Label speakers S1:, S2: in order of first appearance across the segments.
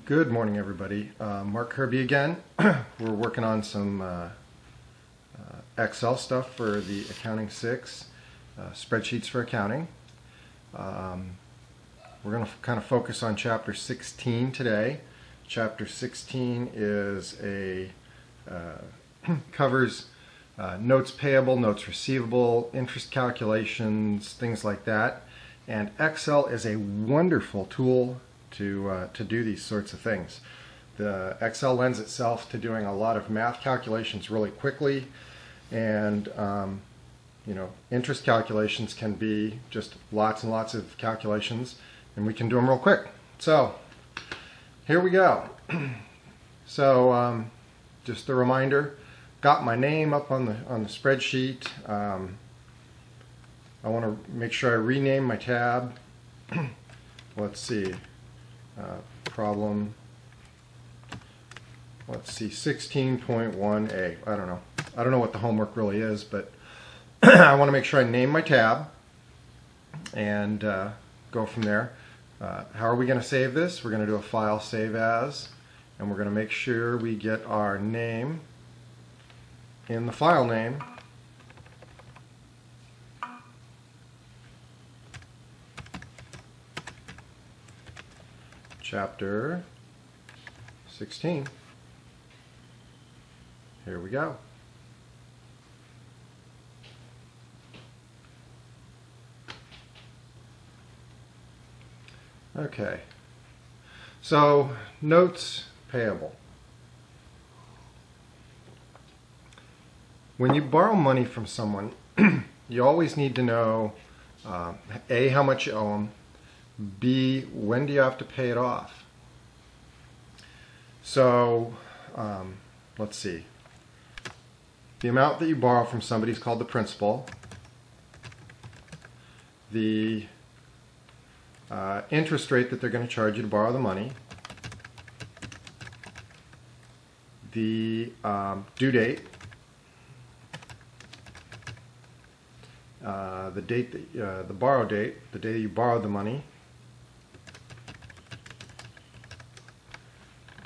S1: Good morning, everybody. Mark Kirby again. We're working on some Excel stuff for the Accounting 6 spreadsheets for accounting. We're going to kind of focus on Chapter 16 today. Chapter 16 is covers notes payable, notes receivable, interest calculations, things like that. And Excel is a wonderful tool to do these sorts of things. The Excel lends itself to doing a lot of math calculations really quickly, and interest calculations can be just lots and lots of calculations, and we can do them real quick. So here we go. So just a reminder, got my name up on the spreadsheet. I want to make sure I rename my tab. Let's see. Problem, let's see, 16.1a. I don't know what the homework really is, but I want to make sure I name my tab and go from there. How are we going to save this? We're going to do a file save as, and we're going to make sure we get our name in the file name. Chapter 16. Here we go. Okay. So, notes payable. When you borrow money from someone, you always need to know A, how much you owe them, B, when do you have to pay it off? So, let's see. The amount that you borrow from somebody is called the principal. The interest rate that they're going to charge you to borrow the money. The due date. The date that, the borrow date, the day you borrowed the money.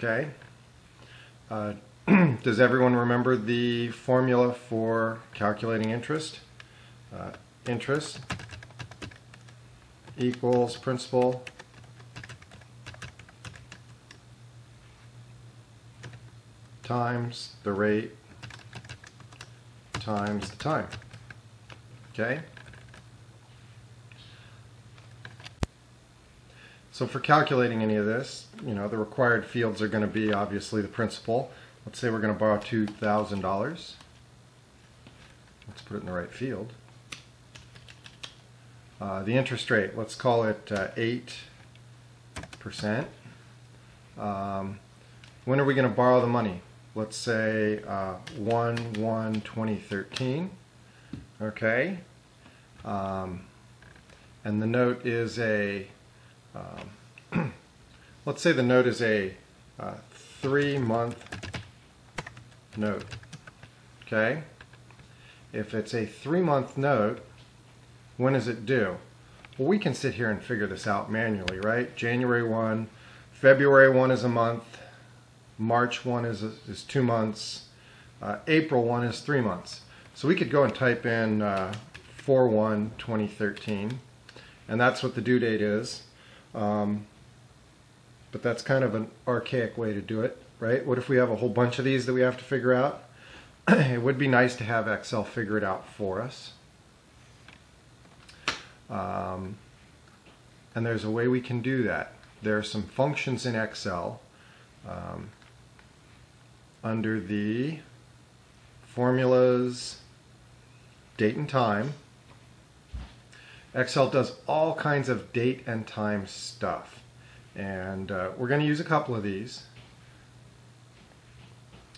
S1: Okay. Does everyone remember the formula for calculating interest? Interest equals principal times the rate times the time. Okay? So for calculating any of this, the required fields are going to be obviously the principal. Let's say we're going to borrow $2,000. Let's put it in the right field. The interest rate, let's call it 8%. When are we going to borrow the money? Let's say 1/1/2013. Okay. And the note is a let's say the note is a 3-month note. Okay? If it's a 3-month note, when is it due? Well, we can sit here and figure this out manually, right? January 1, February 1 is a month, March 1 is 2 months, April 1 is 3 months. So we could go and type in 4/1/2013, and that's what the due date is. But that's kind of an archaic way to do it, right? What if we have a whole bunch of these that we have to figure out? It would be nice to have Excel figure it out for us. And there's a way we can do that. There are some functions in Excel under the formulas, date and time. Excel does all kinds of date and time stuff. And we're going to use a couple of these.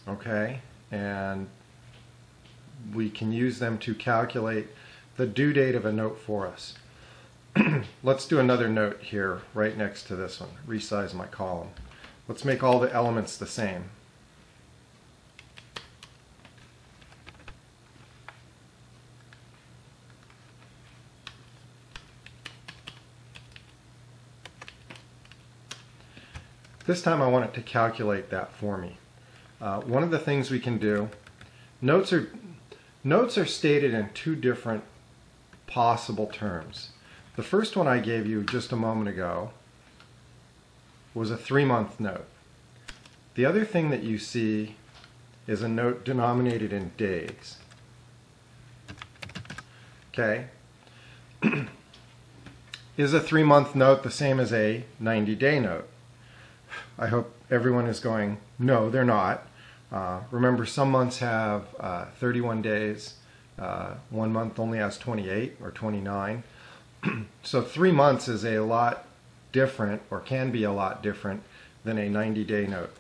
S1: Okay? And we can use them to calculate the due date of a note for us. Let's do another note here right next to this one. Resize my column. Let's make all the elements the same. This time I want it to calculate that for me. One of the things we can do, notes are stated in two different possible terms. The first one I gave you just a moment ago was a 3-month note. The other thing that you see is a note denominated in days. Okay? Is a 3-month note the same as a 90-day note? I hope everyone is going, no, they're not. Remember, some months have 31 days. 1 month only has 28 or 29. So 3 months is a lot different, or can be a lot different, than a 90-day note.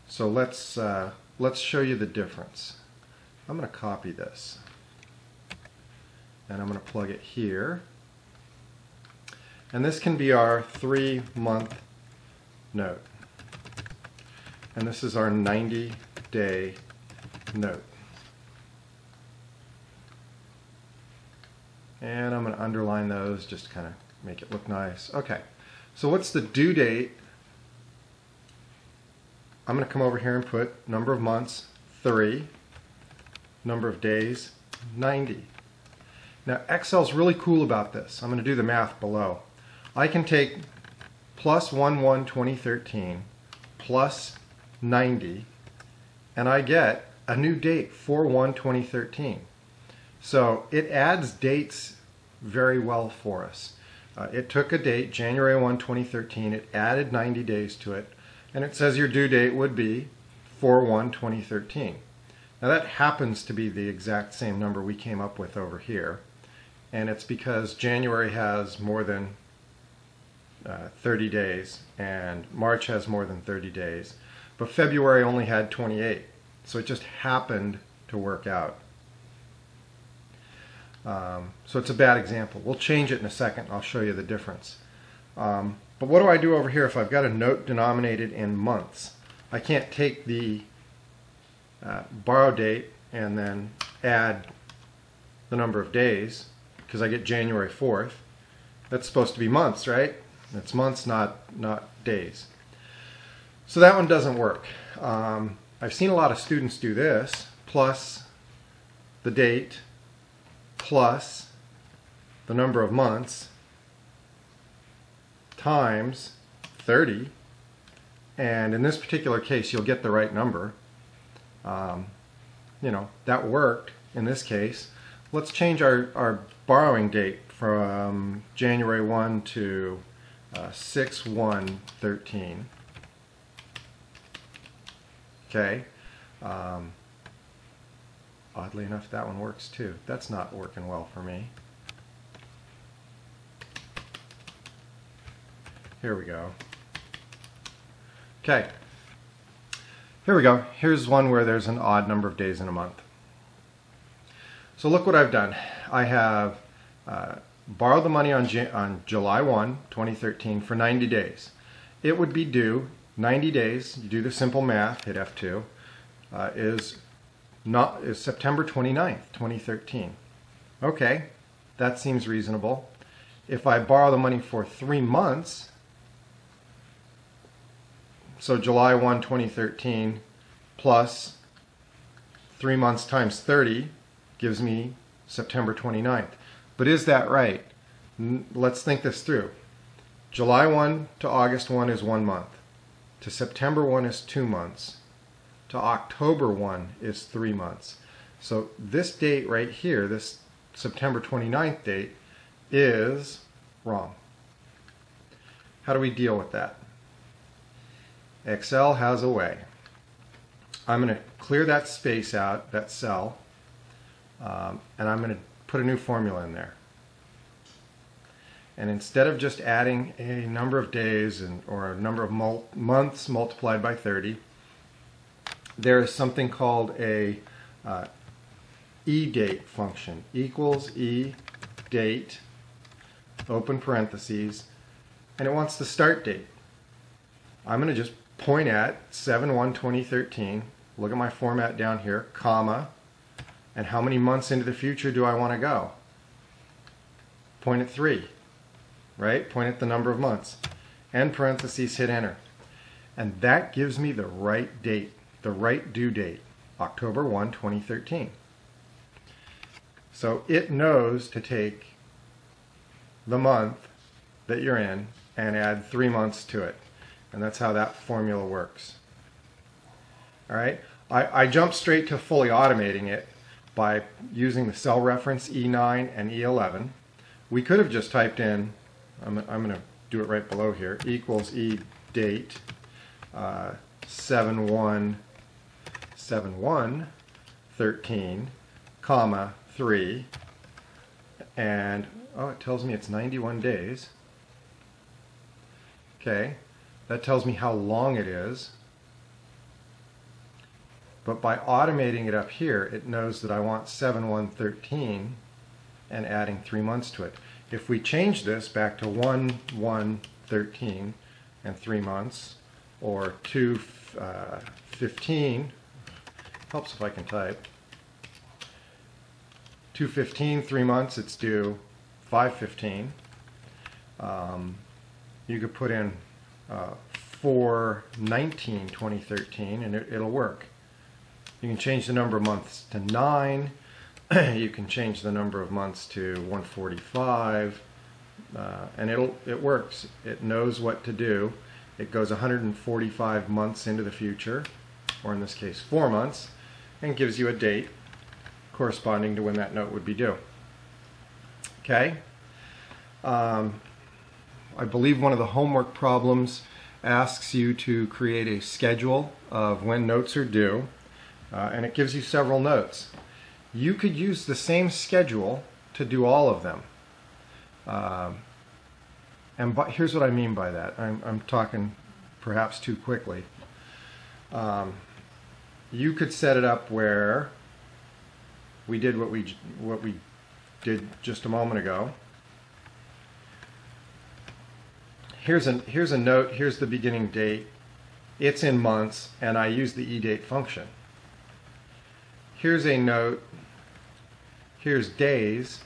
S1: So let's show you the difference. I'm going to copy this, and I'm going to plug it here. And this can be our 3-month note. And this is our 90-day note. And I'm going to underline those just to kind of make it look nice. Okay, so what's the due date? I'm going to come over here and put number of months, 3, number of days, 90. Now Excel's really cool about this. I'm going to do the math below. I can take plus 1/1/2013 plus 90, and I get a new date, 4/1/2013. So it adds dates very well for us. It took a date, January 1, 2013, it added 90 days to it, and it says your due date would be 4/1/2013. Now that happens to be the exact same number we came up with over here, and it's because January has more than 30 days, and March has more than 30 days, but February only had 28, so it just happened to work out. So it's a bad example. We'll change it in a second. I'll show you the difference. But what do I do over here if I've got a note denominated in months? I can't take the borrow date and then add the number of days, because I get January 4th. That's supposed to be months, right? It's months, not days. So that one doesn't work. I've seen a lot of students do this, plus the date, plus the number of months, times 30, and in this particular case you'll get the right number. You know, that worked in this case. Let's change our borrowing date from January 1 to 6/1/13. Okay. Oddly enough, that one works too. That's not working well for me. Here we go. Okay. Here we go. Here's one where there's an odd number of days in a month. So look what I've done. I have borrowed the money on July 1, 2013 for 90 days. It would be due 90 days, you do the simple math, hit F2, is September 29th, 2013. Okay, that seems reasonable. If I borrow the money for 3 months, so July 1, 2013 plus 3 months times 30 gives me September 29th. But is that right? Let's think this through. July 1 to August 1 is 1 month. To September 1 is 2 months. To October 1 is 3 months. So this date right here, this September 29th date, is wrong. How do we deal with that? Excel has a way. I'm going to clear that space out, that cell, and I'm going to put a new formula in there. And instead of just adding a number of days or a number of months multiplied by 30, there is something called a EDATE function, equals EDATE, open parentheses, and it wants the start date. I'm going to just point at 7/1/2013, look at my format down here, comma, and how many months into the future do I want to go? Point at 3, right? Point at the number of months. end parentheses, hit enter. And that gives me the right date, the right due date, October 1, 2013. So it knows to take the month that you're in and add 3 months to it. And that's how that formula works. All right, I jumped straight to fully automating it by using the cell reference E9 and E11. We could have just typed in, I'm going to do it right below here, equals EDATE 717113, comma 3, and oh, it tells me it's 91 days. Okay, that tells me how long it is. But by automating it up here, it knows that I want 7113 and adding 3 months to it. If we change this back to 1113 and 3 months, or 215, helps if I can type, 215, 3 months, it's due 515. You could put in 4/19, 2013, and it'll work. You can change the number of months to 9. You can change the number of months to 145, and it works. It knows what to do. It goes 145 months into the future, or in this case 4 months, and gives you a date corresponding to when that note would be due. Okay. I believe one of the homework problems asks you to create a schedule of when notes are due. And it gives you several notes. You could use the same schedule to do all of them. Here's what I mean by that. I'm talking perhaps too quickly. You could set it up where we did what we did just a moment ago. Here's a note. Here's the beginning date. It's in months, and I use the EDATE function. Here's a note, here's days,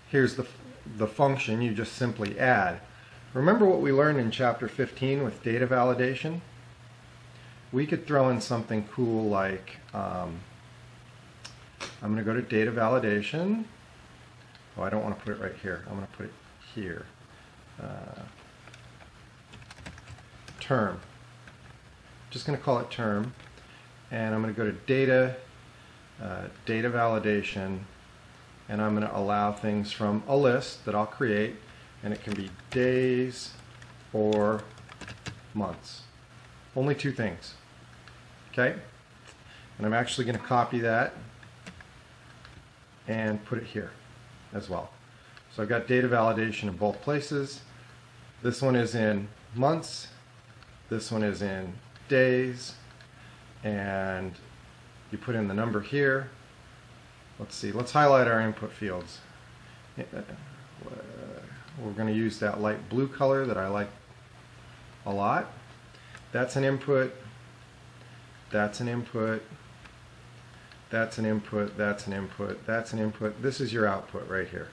S1: here's the function, you just simply add. Remember what we learned in chapter 15 with data validation? We could throw in something cool like, I'm going to go to data validation. Oh, I don't want to put it right here, I'm going to put it here. Term. Just going to call it term. And I'm going to go to data, data validation, and I'm going to allow things from a list that I'll create, and it can be days or months. Only 2 things. Okay? And I'm actually going to copy that and put it here as well. So I've got data validation in both places. This one is in months, this one is in days, and you put in the number here. Let's see, let's highlight our input fields. We're going to use that light blue color that I like a lot. That's an input, that's an input, that's an input, that's an input, that's an input. This is your output right here.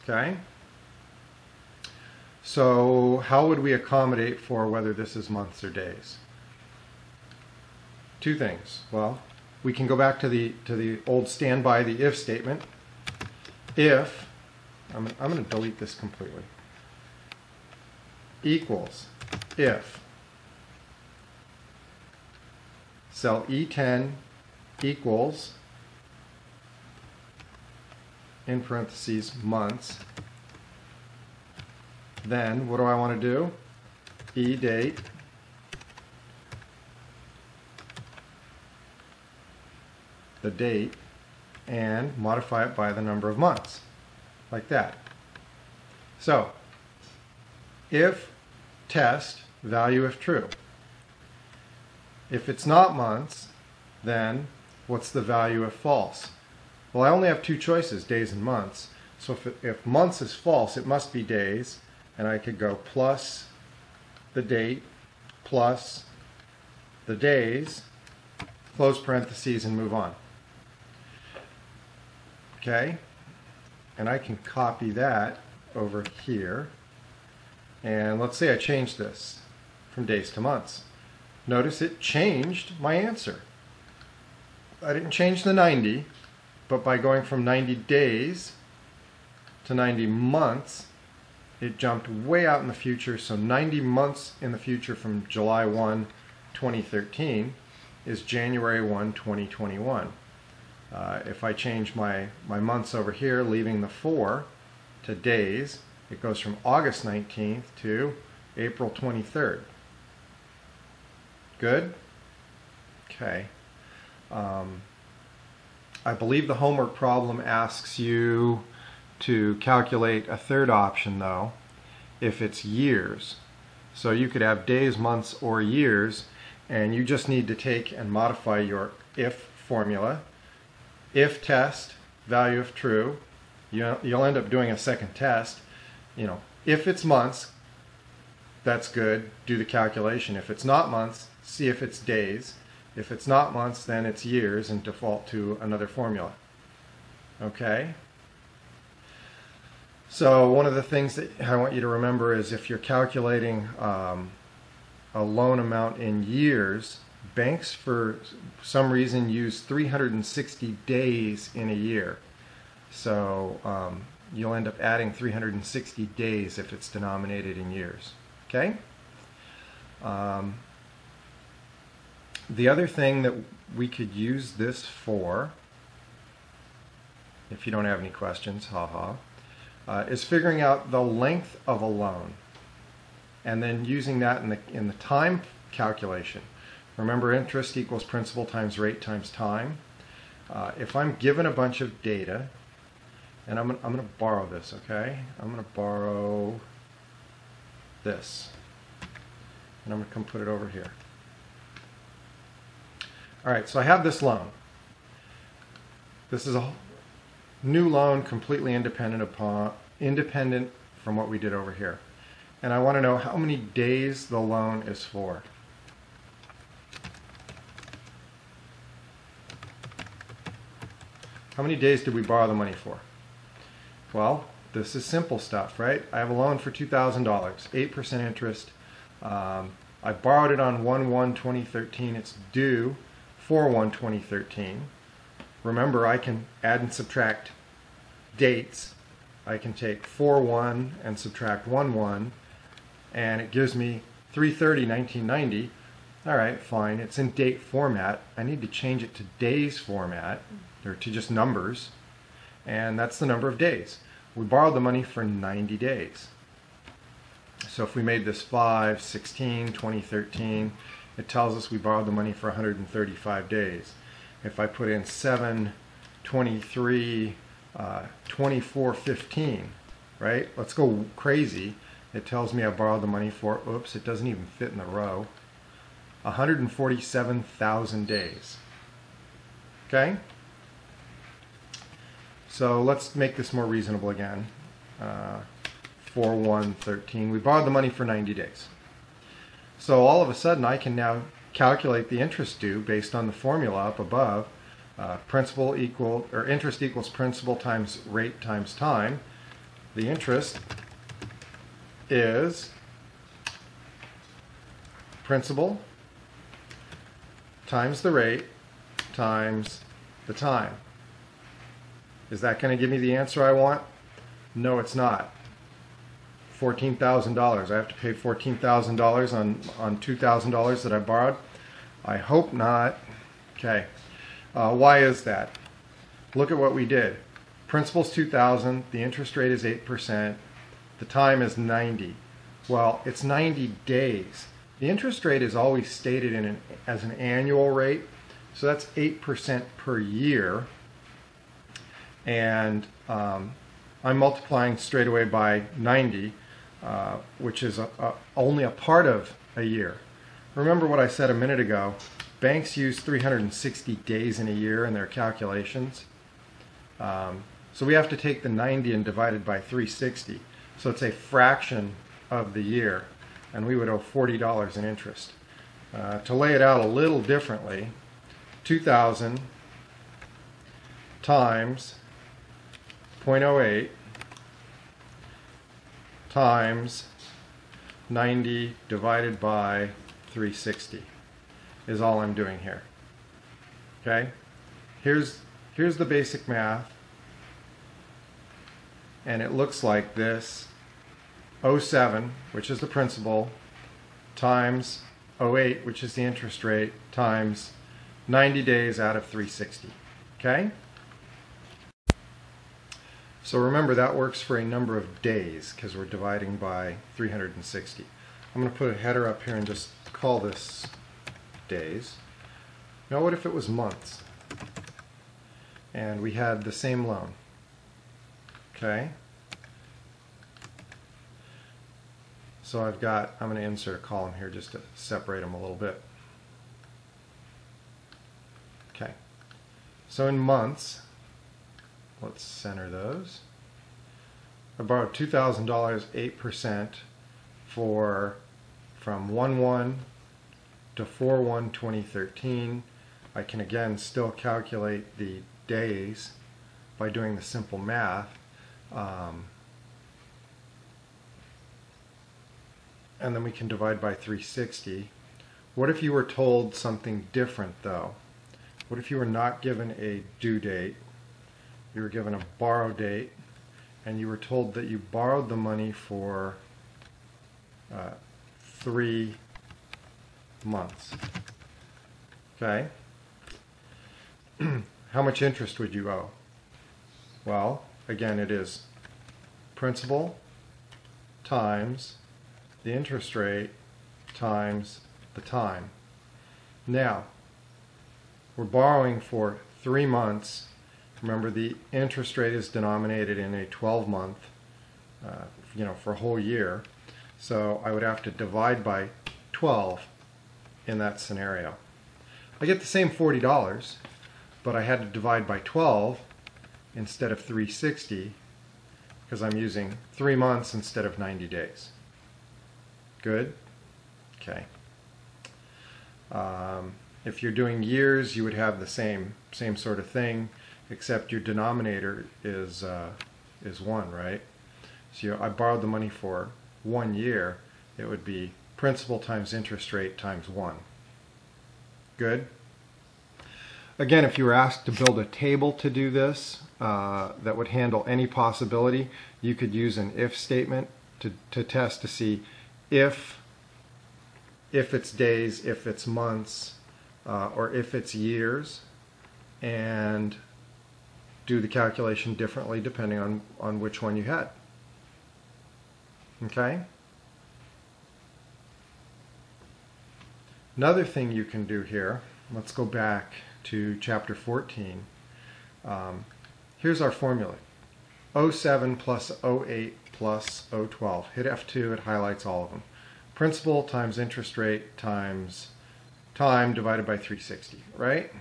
S1: Okay? So how would we accommodate for whether this is months or days? 2 things. Well, we can go back to the old standby, the if statement. If, I'm going to delete this completely, equals if cell E10 equals, in parentheses, months, then what do I want to do? EDATE the date and modify it by the number of months, like that. So, if test, value if true. If it's not months, then what's the value if false? Well, I only have 2 choices, days and months. So if months is false, it must be days, and I could go plus the date plus the days, close parentheses, and move on. Okay, and I can copy that over here And let's say I change this from days to months. Notice it changed my answer. I didn't change the 90, but by going from 90 days to 90 months, it jumped way out in the future. So 90 months in the future from July 1, 2013 is January 1, 2021. If I change my months over here, leaving the 4 to days, it goes from August 19th to April 23rd. Good? Okay. I believe the homework problem asks you to calculate a third option, though, if it's years. So you could have days, months, or years, and you just need to take and modify your if formula. If test, value of true. You'll end up doing a second test. If it's months, that's good. Do the calculation. If it's not months, see if it's days. If it's not months, then it's years and default to another formula. Okay? So one of the things that I want you to remember is if you're calculating a loan amount in years, banks for some reason use 360 days in a year. So you'll end up adding 360 days if it's denominated in years. Okay? The other thing that we could use this for, if you don't have any questions, is figuring out the length of a loan and then using that in the time calculation. Remember, interest equals principal times rate times time. If I'm given a bunch of data, and I'm going to borrow this, okay? I'm going to borrow this, and I'm going to come put it over here. All right, so I have this loan. This is a new loan, completely independent from what we did over here. And I want to know how many days the loan is for. How many days did we borrow the money for? Well, this is simple stuff, right? I have a loan for $2,000, 8% interest. I borrowed it on 1/1/2013. It's due 4/1/2013. Remember, I can add and subtract dates. I can take 4/1 and subtract 1/1, and it gives me 3/30/1990. All right, fine. It's in date format. I need to change it to days format, or to just numbers, and that's the number of days. We borrowed the money for 90 days. So if we made this 5/16/2013, it tells us we borrowed the money for 135 days. If I put in 7/23/2415, right? Let's go crazy. It tells me I borrowed the money for, oops, it doesn't even fit in the row, 147,000 days. Okay? So let's make this more reasonable again. 4/1/13. We borrowed the money for 90 days. So all of a sudden I can now calculate the interest due based on the formula up above. Interest equals principal times rate times time. The interest is principal times the rate times the time. Is that going to give me the answer I want? No, it's not. $14,000. I have to pay $14,000 on $2,000 that I borrowed? I hope not. Okay. Why is that? Look at what we did. Principal's $2,000. The interest rate is 8%. The time is 90. Well, it's 90 days. The interest rate is always stated as an annual rate, so that's 8% per year. And I'm multiplying straight away by 90, which is only a part of a year. Remember what I said a minute ago. Banks use 360 days in a year in their calculations. So we have to take the 90 and divide it by 360. So it's a fraction of the year, and we would owe $40 in interest. To lay it out a little differently, 2,000 times 0.08 times 90 divided by 360 is all I'm doing here. Okay? Here's the basic math, and it looks like this: 07, which is the principal, times 08, which is the interest rate, times 90 days out of 360. Okay? So remember, that works for a number of days because we're dividing by 360. I'm going to put a header up here and just call this days. Now what if it was months? And we had the same loan. Okay? So I'm going to insert a column here just to separate them a little bit. Okay. So in months, let's center those. I borrowed $2,000, 8% from 1/1 to 4/1/2013. I can again still calculate the days by doing the simple math. And then we can divide by 360. What if you were told something different though? What if you were not given a due date? You were given a borrow date, and you were told that you borrowed the money for 3 months. Okay? How much interest would you owe? Well, again, it is principal times the interest rate times the time. Now, we're borrowing for 3 months. Remember, the interest rate is denominated in a 12-month, for a whole year. So I would have to divide by 12 in that scenario. I get the same $40, but I had to divide by 12 instead of 360 because I'm using 3 months instead of 90 days. Good? Okay. If you're doing years, you would have the same sort of thing, except your denominator is 1, right? So I borrowed the money for 1 year. It would be principal times interest rate times 1. Good? Again, if you were asked to build a table to do this that would handle any possibility, you could use an if statement to test to see if it's days, if it's months, or if it's years, and do the calculation differently depending on which one you had. Okay? Another thing you can do here, let's go back to chapter 14. Here's our formula. 07 plus 08 plus 012. Hit F2, it highlights all of them. Principal times interest rate times time divided by 360, right?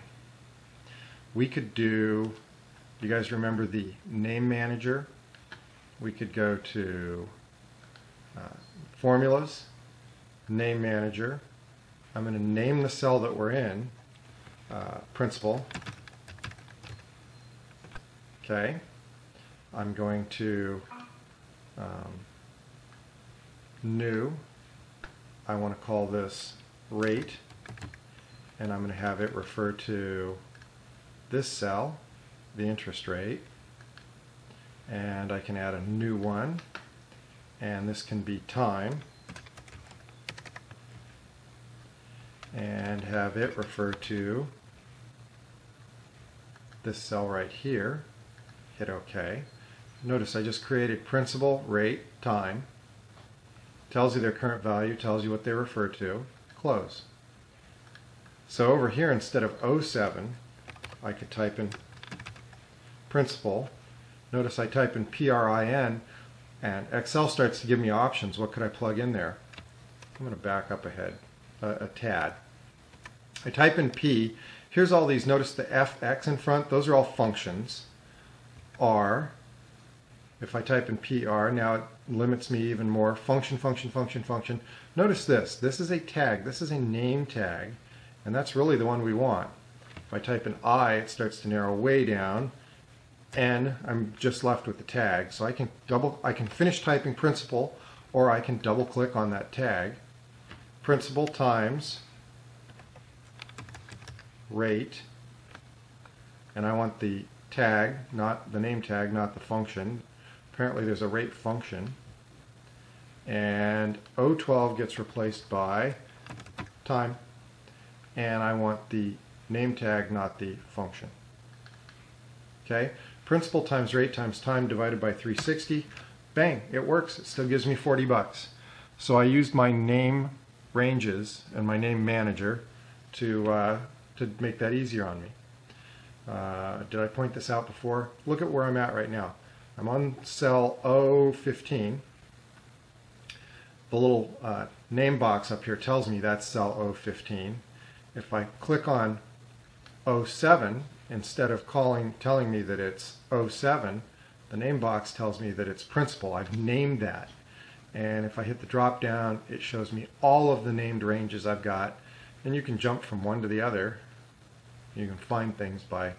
S1: We could do, you guys remember the name manager? We could go to formulas, name manager. I'm going to name the cell that we're in, principal. Okay. I'm going to new. I want to call this rate, and I'm going to have it refer to this cell, the interest rate, and I can add a new one, and this can be time, and have it refer to this cell right here. Hit OK. Notice I just created principal, rate, time. Tells you their current value, tells you what they refer to. Close. So over here, instead of 07, I could type in principal. Notice I type in PRIN, and Excel starts to give me options. What could I plug in there? I'm going to back up ahead a tad. I type in P. Here's all these. Notice the FX in front. Those are all functions. R. If I type in PR, now it limits me even more. Function, function, function, function. Notice this. This is a tag. This is a name tag, and that's really the one we want. If I type in I, it starts to narrow way down. N, I'm just left with the tag. So I can finish typing principal, or I can double click on that tag, principal times rate, and I want the tag, not the name tag, not the function. Apparently there's a rate function, and O12 gets replaced by time, and I want the name tag, not the function. Okay, principal times rate times time divided by 360. Bang, it works. It still gives me 40 bucks. So I used my name ranges and my name manager to make that easier on me. Did I point this out before? Look at where I'm at right now. I'm on cell O15. The little name box up here tells me that's cell O15. If I click on O7, instead of telling me that it's O7, the name box tells me that it's principal. I've named that. And if I hit the drop down, it shows me all of the named ranges I've got. And you can jump from one to the other. You can find things by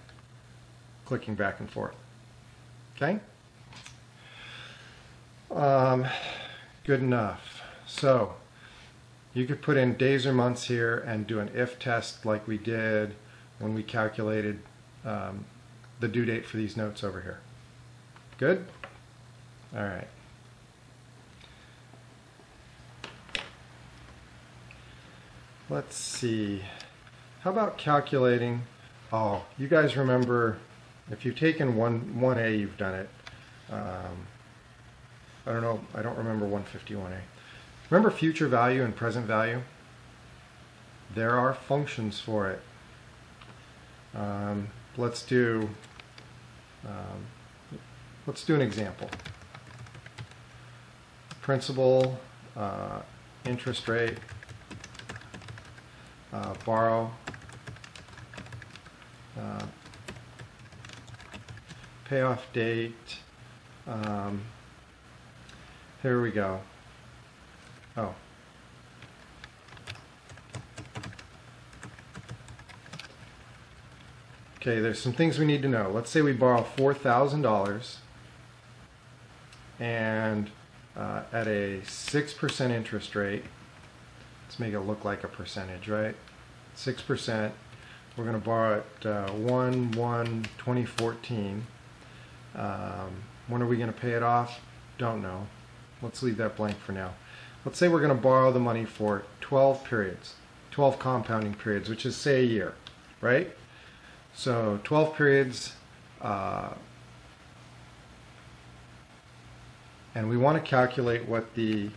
S1: clicking back and forth. Okay? Good enough. So you could put in days or months here and do an if test like we did when we calculated the due date for these notes over here. Good? All right. Let's see. How about calculating? Oh, you guys remember, if you've taken 1A, you've done it. I don't know, I don't remember 151A. Remember future value and present value? There are functions for it. Let's do an example. Principal, interest rate, borrow, payoff date. Here we go. Oh. Okay, there's some things we need to know. Let's say we borrow $4,000 and at a 6% interest rate. Let's make it look like a percentage, right? 6%. We're going to borrow at 1/1/2014. When are we going to pay it off? Don't know. Let's leave that blank for now. Let's say we're going to borrow the money for 12 periods, 12 compounding periods, which is, say, a year, right? So 12 periods, and we want to calculate what the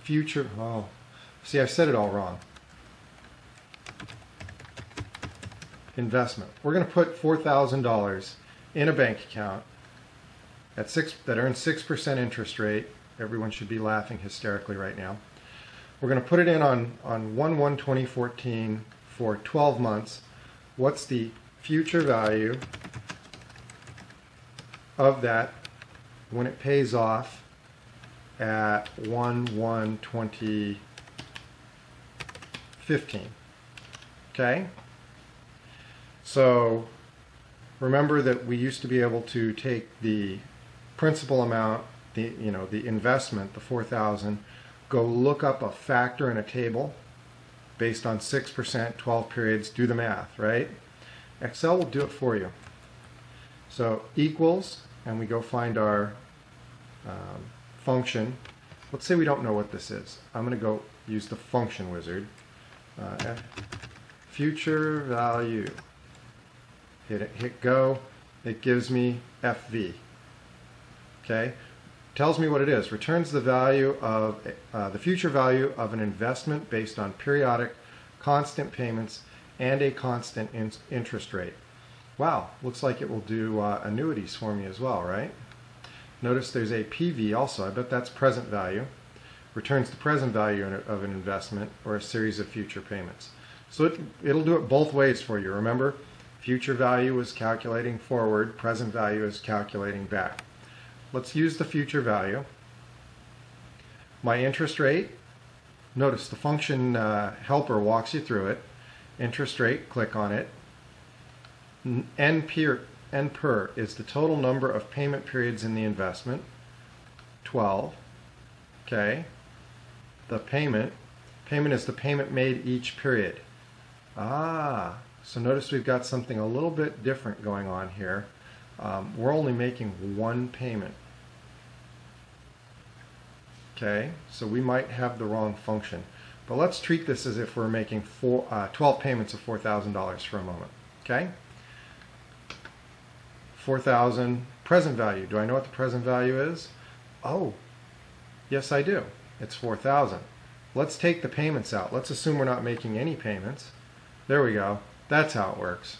S1: future, oh, see, I've said it all wrong. Investment. We're going to put $4,000 in a bank account at that earns 6% interest rate. Everyone should be laughing hysterically right now. We're going to put it in on 1/1/2014 for 12 months. What's the future value of that when it pays off at 1/1/2015? Okay? So remember that we used to be able to take the principal amount, the investment, the 4,000, go look up a factor in a table based on 6%, 12 periods, do the math, right? Excel will do it for you. So equals, and we go find our function. Let's say we don't know what this is. I'm going to go use the function wizard. Future value. Hit go. It gives me FV. Okay, tells me what it is. Returns the value of the future value of an investment based on periodic, constant payments and a constant interest rate. Wow, looks like it will do annuities for me as well, right? Notice there's a PV also. I bet that's present value. Returns the present value of an investment or a series of future payments. So it'll do it both ways for you. Remember, future value is calculating forward, present value is calculating back. Let's use the future value. My interest rate, notice the function helper walks you through it. Interest rate, click on it. N per is the total number of payment periods in the investment. 12. Okay. The payment is the payment made each period. Ah, so notice we've got something a little bit different going on here. We're only making one payment. Okay, so we might have the wrong function. But let's treat this as if we're making 12 payments of $4,000 for a moment. Okay? 4,000 present value. Do I know what the present value is? Oh, yes I do. It's 4,000. Let's take the payments out. Let's assume we're not making any payments. There we go. That's how it works.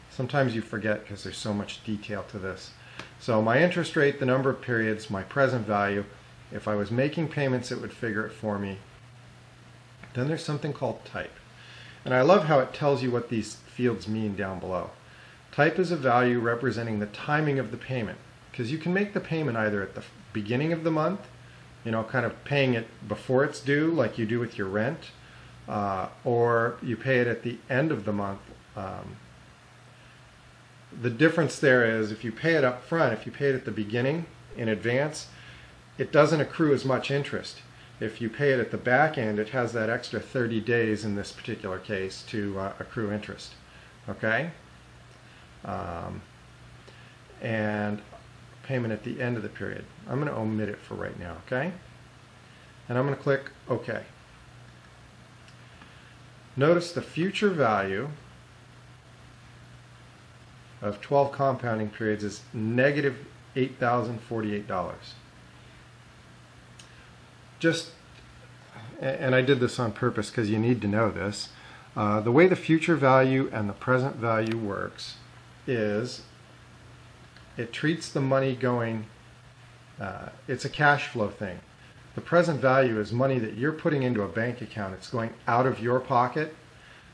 S1: Sometimes you forget because there's so much detail to this. So my interest rate, the number of periods, my present value. If I was making payments, it would figure it for me. Then there's something called type. And I love how it tells you what these fields mean down below. Type is a value representing the timing of the payment. Because you can make the payment either at the beginning of the month, you know, kind of paying it before it's due, like you do with your rent, or you pay it at the end of the month. The difference there is if you pay it up front, if you pay it at the beginning in advance, it doesn't accrue as much interest. If you pay it at the back end, it has that extra 30 days in this particular case to accrue interest. Okay? And payment at the end of the period. I'm going to omit it for right now, okay? And I'm going to click OK. Notice the future value of 12 compounding periods is negative $8,048. And I did this on purpose because you need to know this. The way the future value and the present value works is it treats the money going, it's a cash flow thing. The present value is money that you're putting into a bank account. It's going out of your pocket,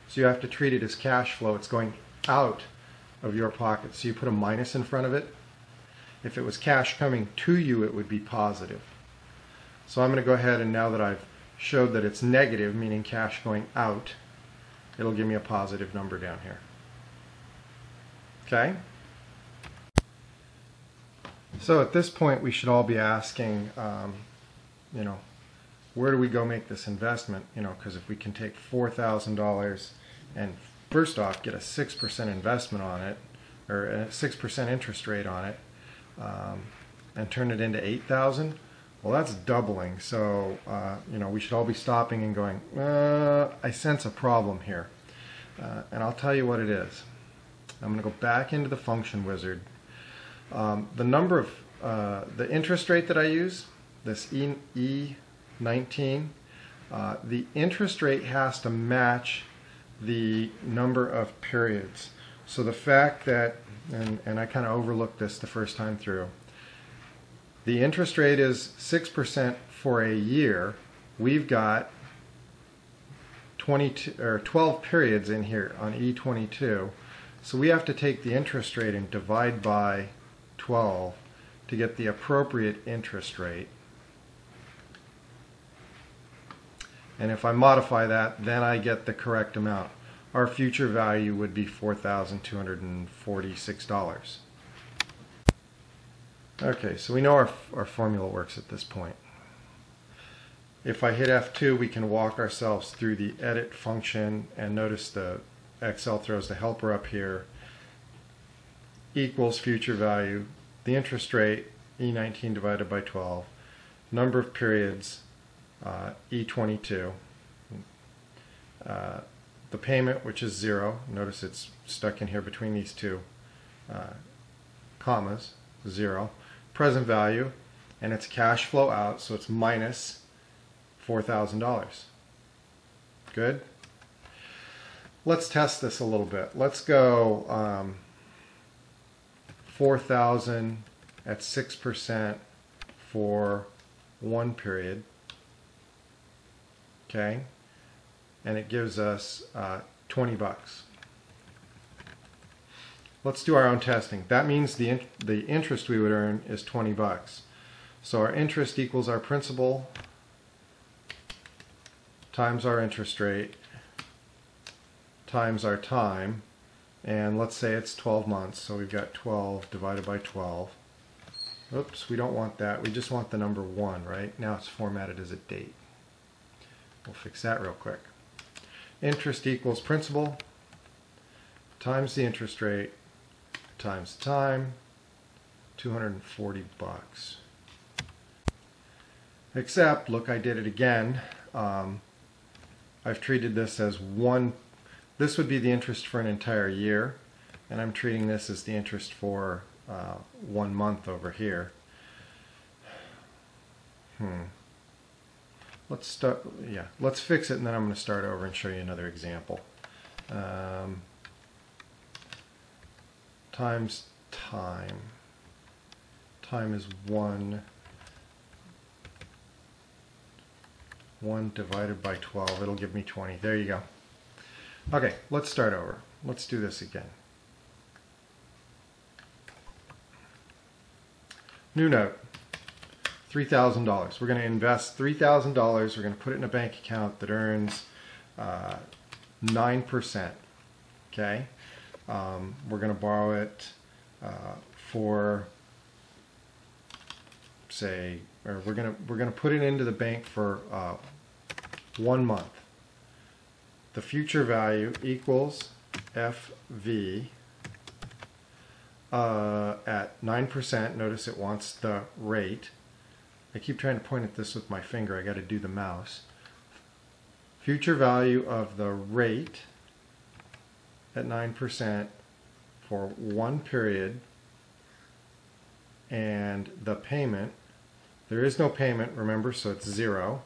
S1: so you have to treat it as cash flow. It's going out of your pocket, so you put a minus in front of it. If it was cash coming to you, it would be positive. So I'm going to go ahead, and now that I've showed that it's negative, meaning cash going out, it'll give me a positive number down here. Okay? So at this point we should all be asking, you know, where do we go make this investment? You know, because if we can take $4,000 and first off get a 6% investment on it, or a 6% interest rate on it, and turn it into 8,000, well, that's doubling. So you know, we should all be stopping and going, I sense a problem here, and I'll tell you what it is. I'm going to go back into the function wizard. The number of the interest rate that I use, this E19, the interest rate has to match the number of periods. So the fact that, and I kind of overlooked this the first time through, the interest rate is 6% for a year. We've got 12 periods in here on E22. So we have to take the interest rate and divide by 12 to get the appropriate interest rate. And if I modify that, then I get the correct amount. Our future value would be $4,246. Okay, so we know our formula works at this point. If I hit F2, we can walk ourselves through the edit function, and notice the Excel throws the helper up here, equals future value, the interest rate, E19 divided by 12, number of periods, E22, the payment, which is 0, notice it's stuck in here between these two commas, 0, present value, and it's cash flow out, so it's minus $4,000. Good? Let's test this a little bit. Let's go 4,000 at 6% for one period. Okay? And it gives us 20 bucks. Let's do our own testing. That means the interest we would earn is 20 bucks. So our interest equals our principal times our interest rate times our time, and let's say it's 12 months, so we've got 12 divided by 12. Oops, we don't want that. We just want the number 1, right? Now it's formatted as a date. We'll fix that real quick. Interest equals principal times the interest rate times the time, $240. Except, look, I did it again. I've treated this as one. This would be the interest for an entire year, and I'm treating this as the interest for 1 month over here. Let's start. Yeah, let's fix it, and then I'm going to start over and show you another example. Times time. Time is 1 divided by 12. It'll give me 20. There you go. Okay, let's start over. Let's do this again. New note, $3,000. We're going to invest $3,000. We're going to put it in a bank account that earns 9%. Okay, we're going to borrow it for, say, or we're going to put it into the bank for 1 month. The future value equals FV at 9%. Notice it wants the rate. I keep trying to point at this with my finger. I got to do the mouse. Future value of the rate at 9% for 1 period, and the payment. There is no payment, remember, so it's 0.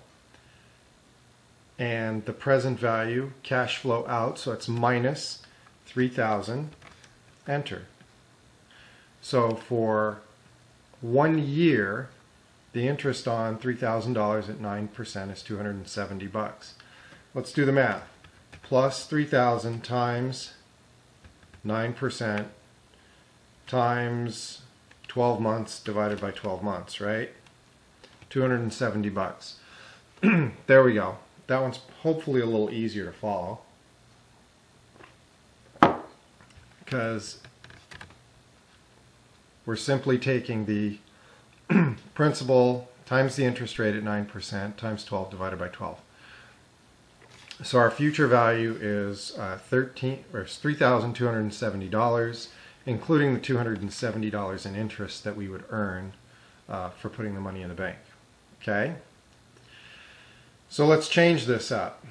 S1: And the present value, cash flow out, so it's minus 3,000, enter. So for 1 year, the interest on $3,000 at 9% is $270. Let's do the math. Plus 3,000 times 9% times 12 months divided by 12 months, right? $270. There we go. That one's hopefully a little easier to follow, because we're simply taking the principal times the interest rate at 9% times 12 divided by 12. So our future value is $3,270, including the $270 in interest that we would earn for putting the money in the bank. Okay? So let's change this up.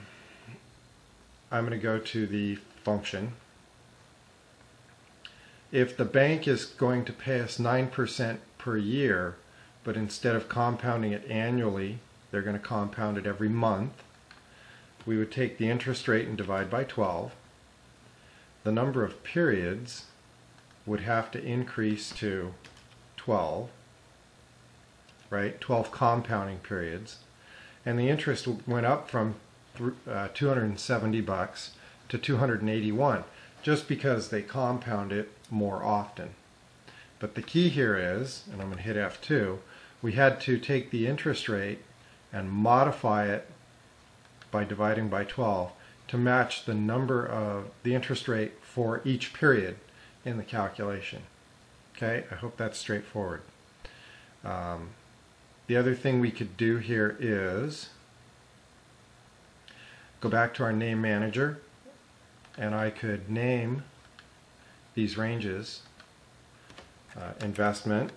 S1: I'm going to go to the function. If the bank is going to pay us 9% per year, but instead of compounding it annually, they're going to compound it every month, we would take the interest rate and divide by 12. The number of periods would have to increase to 12, right? 12 compounding periods. And the interest went up from $270 to $281, just because they compound it more often. But the key here is, and I'm going to hit F2, we had to take the interest rate and modify it by dividing by 12 to match the number of the interest rate for each period in the calculation. Okay, I hope that's straightforward. The other thing we could do here is go back to our name manager, and I could name these ranges investment,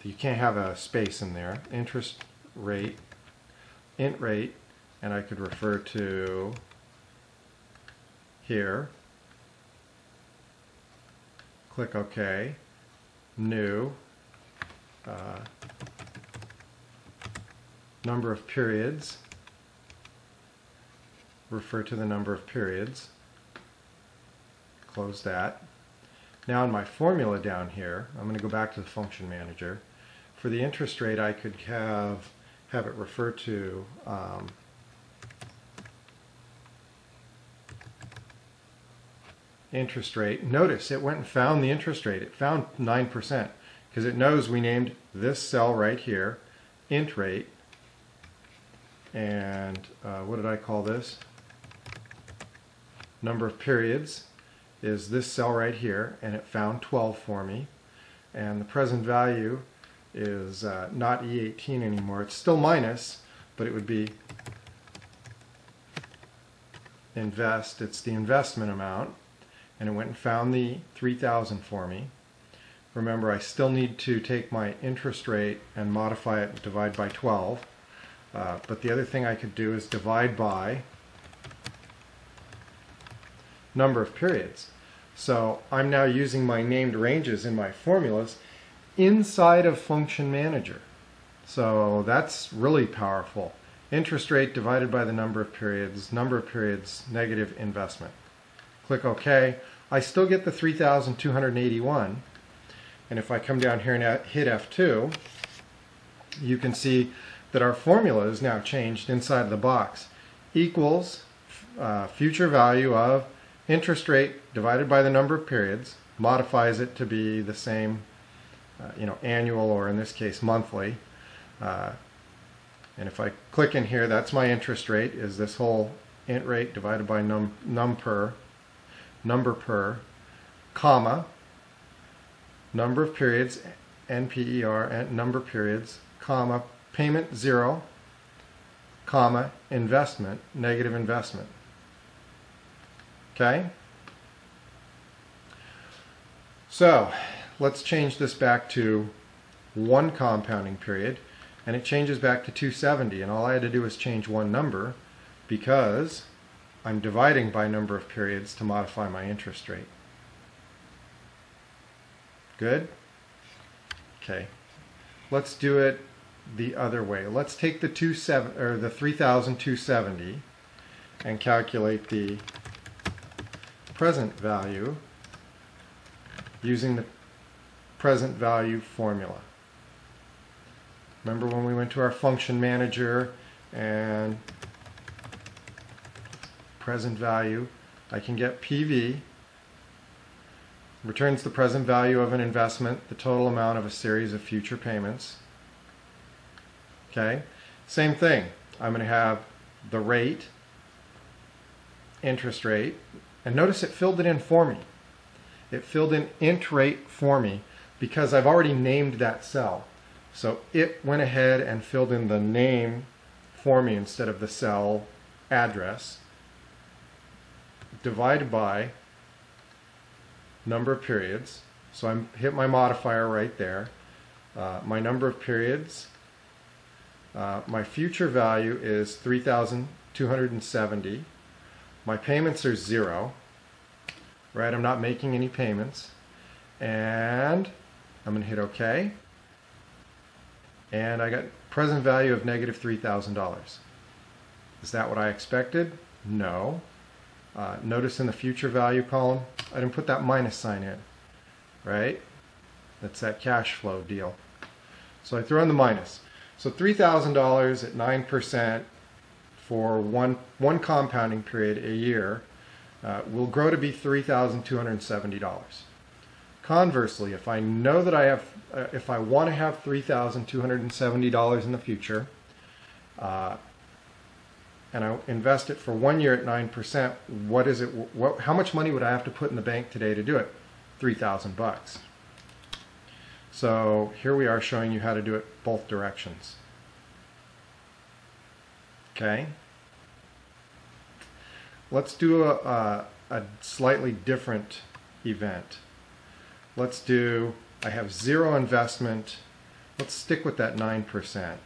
S1: you can't have a space in there, interest rate, int rate, and I could refer to here, click OK, new, number of periods, refer to the number of periods, close that. Now in my formula down here, I'm going to go back to the function manager. For the interest rate, I could have it refer to interest rate. Notice it went and found the interest rate. It found 9% because it knows we named this cell right here int rate, and what did I call this? number of periods is this cell right here, and it found 12 for me. And the present value is not E18 anymore. It's still minus, but it would be invest. It's the investment amount, and it went and found the 3,000 for me. Remember, I still need to take my interest rate and modify it and divide by 12. But the other thing I could do is divide by number of periods. So I'm now using my named ranges in my formulas inside of Function Manager. So that's really powerful. Interest rate divided by the number of periods, negative investment. Click OK. I still get the 3,281. And if I come down here and hit F2, you can see that our formula is now changed inside the box. Equals future value of interest rate divided by the number of periods, modifies it to be the same, annual, or in this case monthly. And if I click in here, that's my interest rate, is this whole int rate divided by number per, comma, number of periods, NPER, and number of periods, comma, payment 0, comma, investment, negative investment. Okay? So let's change this back to one compounding period, and it changes back to 270, and all I had to do was change one number because I'm dividing by number of periods to modify my interest rate. Good? Okay. Let's do it the other way. Let's take the 3,270 and calculate the present value using the present value formula. Remember when we went to our function manager and present value, I can get PV, returns the present value of an investment, the total amount of a series of future payments. Okay, same thing. I'm going to have the rate, interest rate, and notice it filled it in for me. It filled in int rate for me because I've already named that cell. So it went ahead and filled in the name for me instead of the cell address, divided by number of periods. So I hit my modifier right there. My number of periods, my future value is 3,270. My payments are 0. Right, I'm not making any payments. And I'm going to hit OK. And I got present value of negative $3,000. Is that what I expected? No. Notice in the future value column, I didn't put that minus sign in. Right? That's that cash flow deal. So I throw in the minus. So $3,000 at 9% for one compounding period a year will grow to be $3,270. Conversely, if I know that if I want to have $3,270 in the future, and I invest it for 1 year at 9%, what is it? How much money would I have to put in the bank today to do it? $3,000. So here we are showing you how to do it both directions. Okay. Let's do a slightly different event. Let's do, I have 0 investment. Let's stick with that 9%.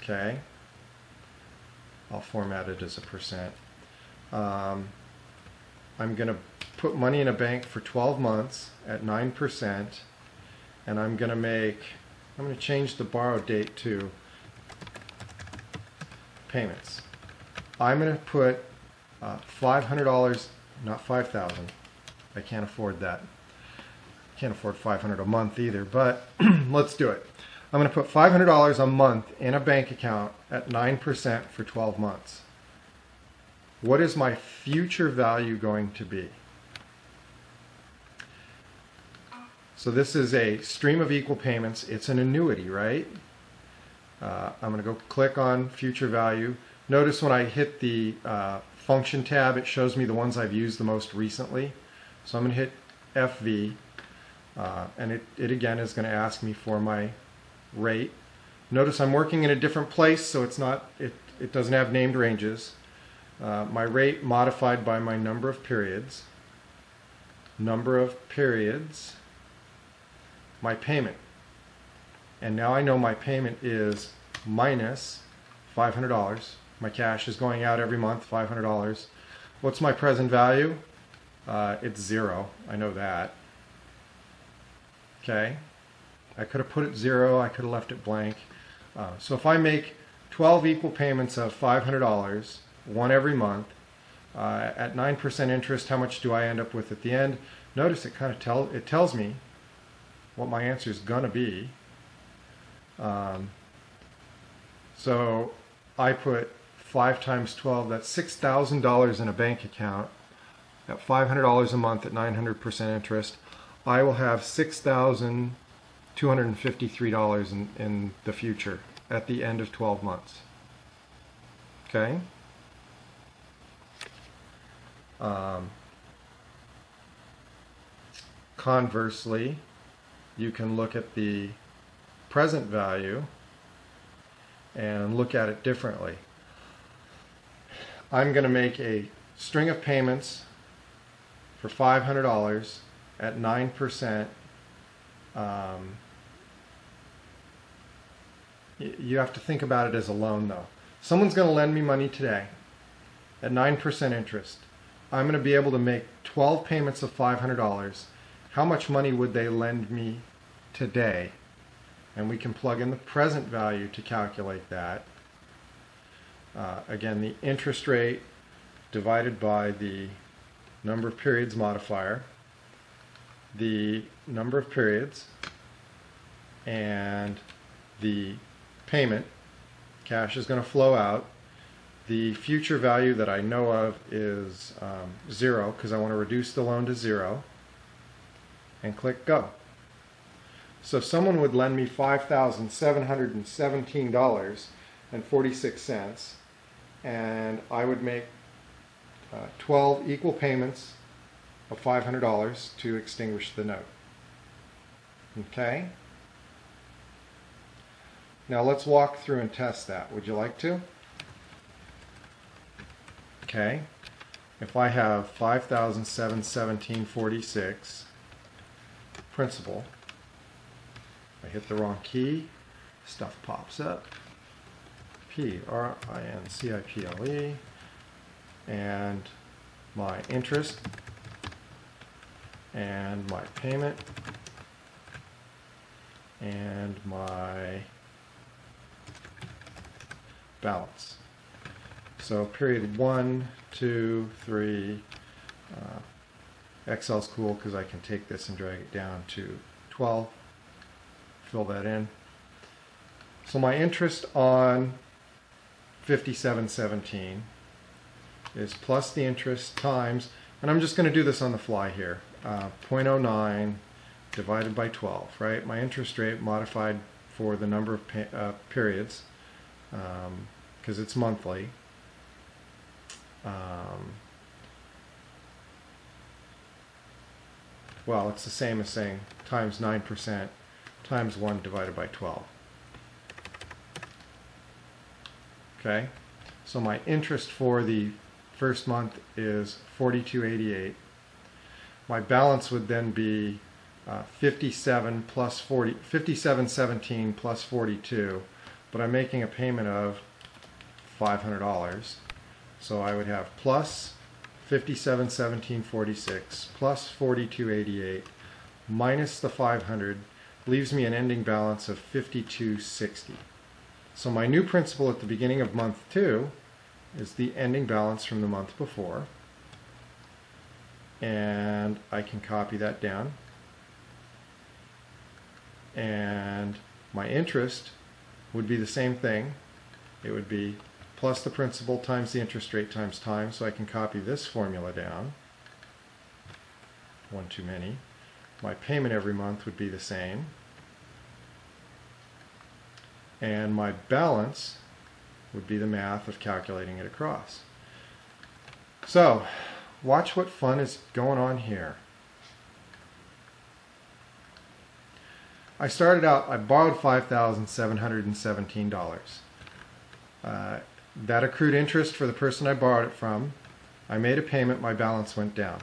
S1: Okay. I'll format it as a percent. I'm going to put money in a bank for 12 months at 9%, and I'm going to change the borrow date to payments. I'm going to put $500, not $5,000. I can't afford that. Can't afford $500 a month either, but let's do it. I'm going to put $500 a month in a bank account at 9% for 12 months. What is my future value going to be? So this is a stream of equal payments. It's an annuity, right? I'm going to go click on future value. Notice when I hit the function tab, it shows me the ones I've used the most recently. So I'm going to hit FV, and it again is going to ask me for my rate. Notice I'm working in a different place, so it doesn't have named ranges. My rate modified by my number of periods. Number of periods. My payment. And now I know my payment is minus $500. My cash is going out every month, $500. What's my present value? It's 0. I know that. Okay. I could have put it 0. I could have left it blank. So if I make 12 equal payments of $500, one every month, at 9% interest, how much do I end up with at the end? Notice it kind of tells me what my answer is going to be. So I put 5 times 12, that's $6,000 in a bank account at $500 a month at 900% interest. I will have $6,253 in the future at the end of 12 months. Okay? Conversely, you can look at the present value and look at it differently. I'm going to make a string of payments for $500 at 9%. You have to think about it as a loan, though. Someone's going to lend me money today at 9% interest. I'm going to be able to make 12 payments of $500. How much money would they lend me today? And we can plug in the present value to calculate that. Again, the interest rate divided by the number of periods modifier, the number of periods, and the payment. Cash is going to flow out. The future value that I know of is 0 because I want to reduce the loan to 0, and click Go. So if someone would lend me $5,717.46, and I would make 12 equal payments of $500 to extinguish the note. Okay? Now let's walk through and test that. Would you like to? Okay. If I have $5,717.46 principal, I hit the wrong key, stuff pops up. P-R-I-N-C-I-P-L-E, and my interest and my payment and my balance. So period 1, 2, 3, Excel's cool because I can take this and drag it down to 12, fill that in. So my interest on 5717 is plus the interest times, and I'm just going to do this on the fly here, 0.09 divided by 12, right? My interest rate modified for the number of periods, because it's monthly. Well, it's the same as saying times 9% times 1 divided by 12. Okay, so my interest for the first month is $42.88. My balance would then be 57.17 plus 42, but I'm making a payment of $500. So I would have plus 57.1746 plus 42.88 minus the 500 leaves me an ending balance of 52.60. So my new principal at the beginning of month 2 is the ending balance from the month before, and I can copy that down. And my interest would be the same thing. It would be plus the principal times the interest rate times time, so I can copy this formula down. One too many. My payment every month would be the same. And my balance would be the math of calculating it across. So, watch what fun is going on here. I started out, I borrowed $5,717. That accrued interest for the person I borrowed it from. I made a payment, my balance went down.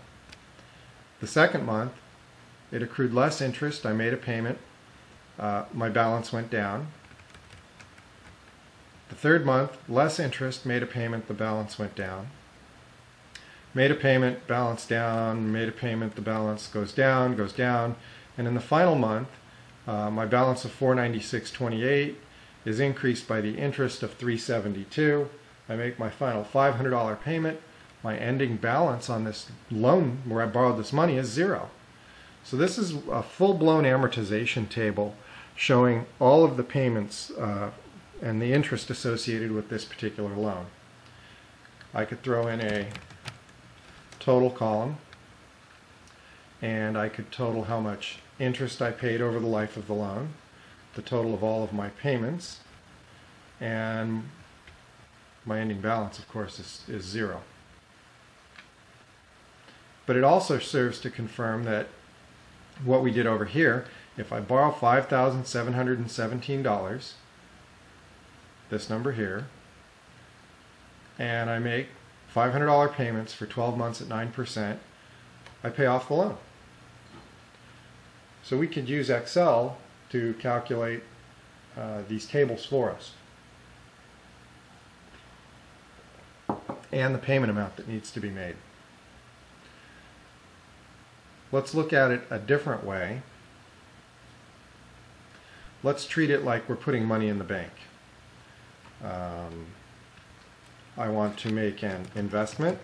S1: The second month, it accrued less interest, I made a payment, my balance went down. The third month, less interest, made a payment, the balance went down. Made a payment, balance down, made a payment, the balance goes down, and in the final month, my balance of $496.28 is increased by the interest of $372. I make my final $500 payment. My ending balance on this loan where I borrowed this money is zero. So this is a full-blown amortization table showing all of the payments and the interest associated with this particular loan. I could throw in a total column, and I could total how much interest I paid over the life of the loan, the total of all of my payments, and my ending balance, of course, is zero. But it also serves to confirm that what we did over here, if I borrow $5,717, this number here, and I make $500 payments for 12 months at 9%, I pay off the loan. So we could use Excel to calculate these tables for us, and the payment amount that needs to be made. Let's look at it a different way. Let's treat it like we're putting money in the bank. I want to make an investment.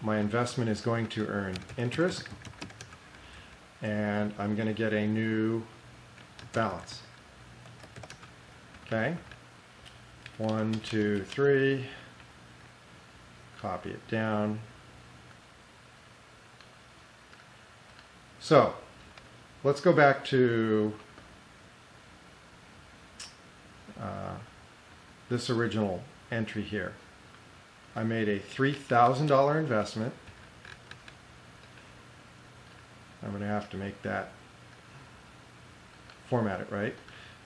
S1: My investment is going to earn interest, and I'm going to get a new balance. Okay? 1, 2, 3. Copy it down. So, let's go back to this original entry here. I made a $3,000 investment. I'm going to have to make that, format it right.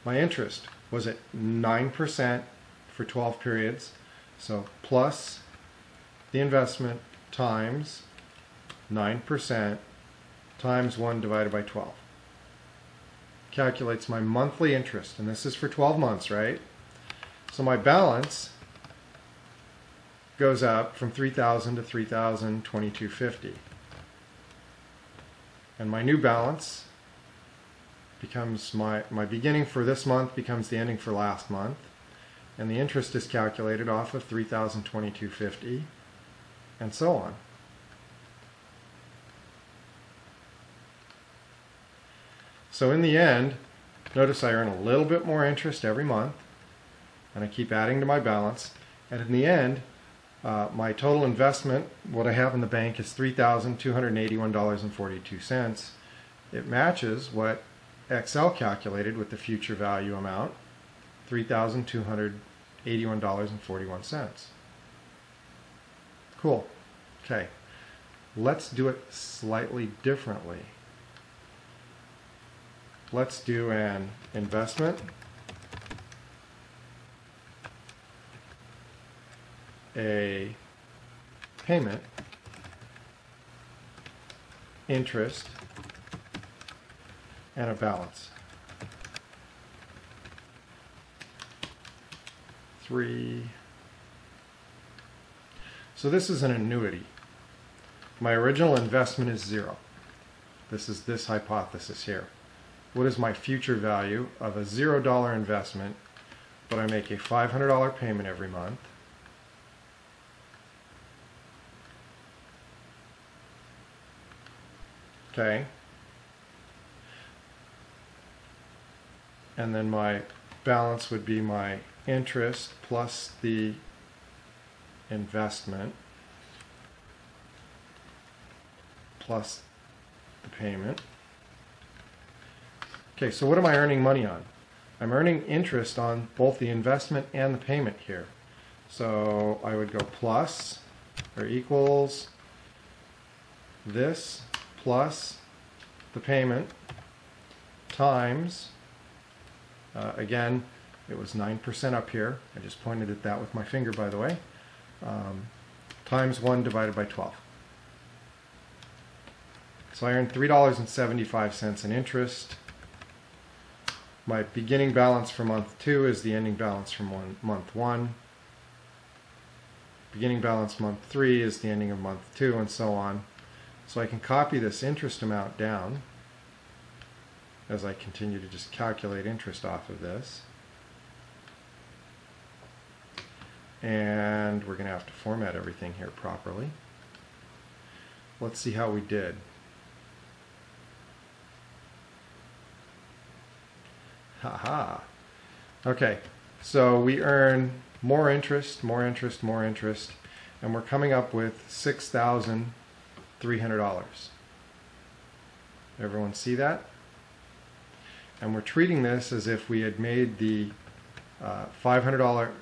S1: My interest was at 9% for 12 periods. So plus the investment times 9% times 1 divided by 12. Calculates my monthly interest, and this is for 12 months, right? So my balance goes up from $3,000 to $3,022.50. And my new balance becomes my beginning for this month becomes the ending for last month. And the interest is calculated off of $3,022.50, and so on. So in the end, notice I earn a little bit more interest every month, and I keep adding to my balance. And in the end, my total investment, what I have in the bank, is $3,281.42. It matches what Excel calculated with the future value amount, $3,281.41. Cool. Okay. Let's do it slightly differently. Let's do an investment, a payment, interest, and a balance. 3. So this is an annuity. My original investment is 0. This is this hypothesis here. What is my future value of a $0 investment, but I make a $500 payment every month? Okay. And then my balance would be my interest plus the investment plus the payment. Okay, so what am I earning money on? I'm earning interest on both the investment and the payment here. So I would go plus or equals this plus the payment times, again, it was 9% up here. I just pointed at that with my finger, by the way, times 1 divided by 12. So I earned $3.75 in interest. My beginning balance for month 2 is the ending balance from month 1. Beginning balance month 3 is the ending of month 2, and so on. So I can copy this interest amount down as I continue to just calculate interest off of this. And we're going to have to format everything here properly. Let's see how we did. Haha. Okay, so we earn more interest, more interest, more interest, and we're coming up with $6,300. Everyone see that? And we're treating this as if we had made the $500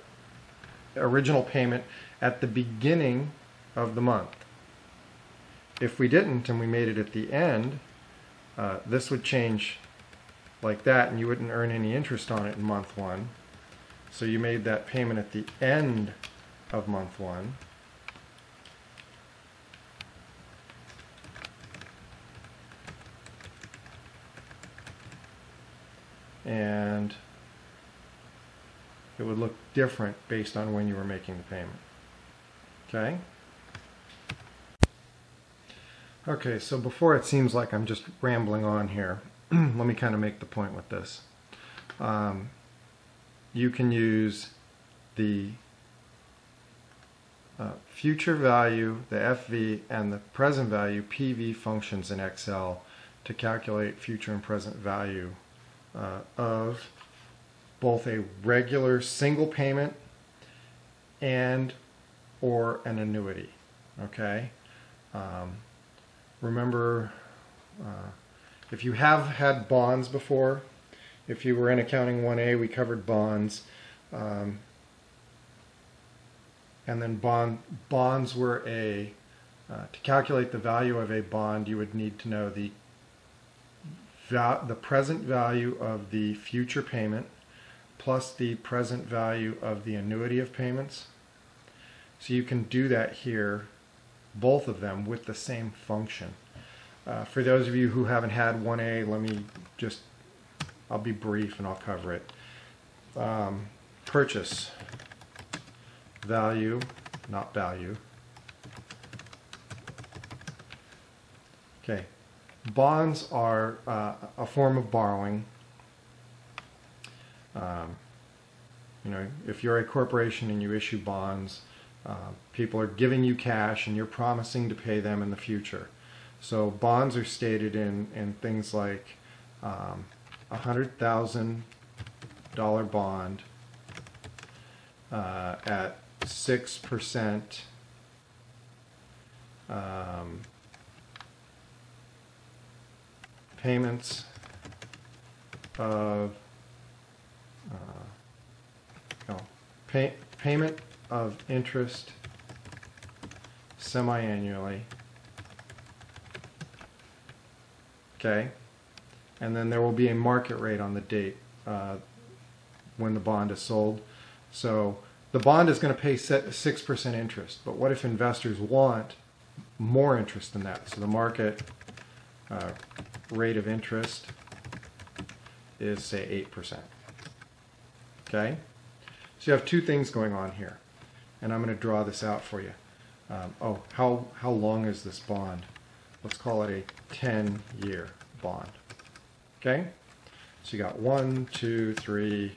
S1: original payment at the beginning of the month. If we didn't and we made it at the end, this would change like that, and you wouldn't earn any interest on it in month 1. So you made that payment at the end of month 1. And it would look different based on when you were making the payment. Okay? Okay, so before it seems like I'm just rambling on here, let me kind of make the point with this. You can use the future value, the FV, and the present value, PV functions in Excel to calculate future and present value of both a regular single payment and or an annuity. Okay? Remember, if you have had bonds before, if you were in Accounting 1A, we covered bonds. And then bonds were to calculate the value of a bond, you would need to know the present value of the future payment plus the present value of the annuity of payments. So you can do that here, both of them with the same function. For those of you who haven't had 1A, I'll be brief and I'll cover it. Purchase value, not value. Okay, bonds are a form of borrowing. You know, if you're a corporation and you issue bonds, people are giving you cash and you're promising to pay them in the future. So bonds are stated in things like $100,000 bond at 6% payments of payment of interest semi-annually. Okay, and then there will be a market rate on the date when the bond is sold. So the bond is going to pay 6% interest, but what if investors want more interest than that? So the market rate of interest is, say, 8%. Okay, so you have two things going on here, and I'm going to draw this out for you. How long is this bond? Let's call it a 10-year bond. Okay, so you got 1, 2, 3.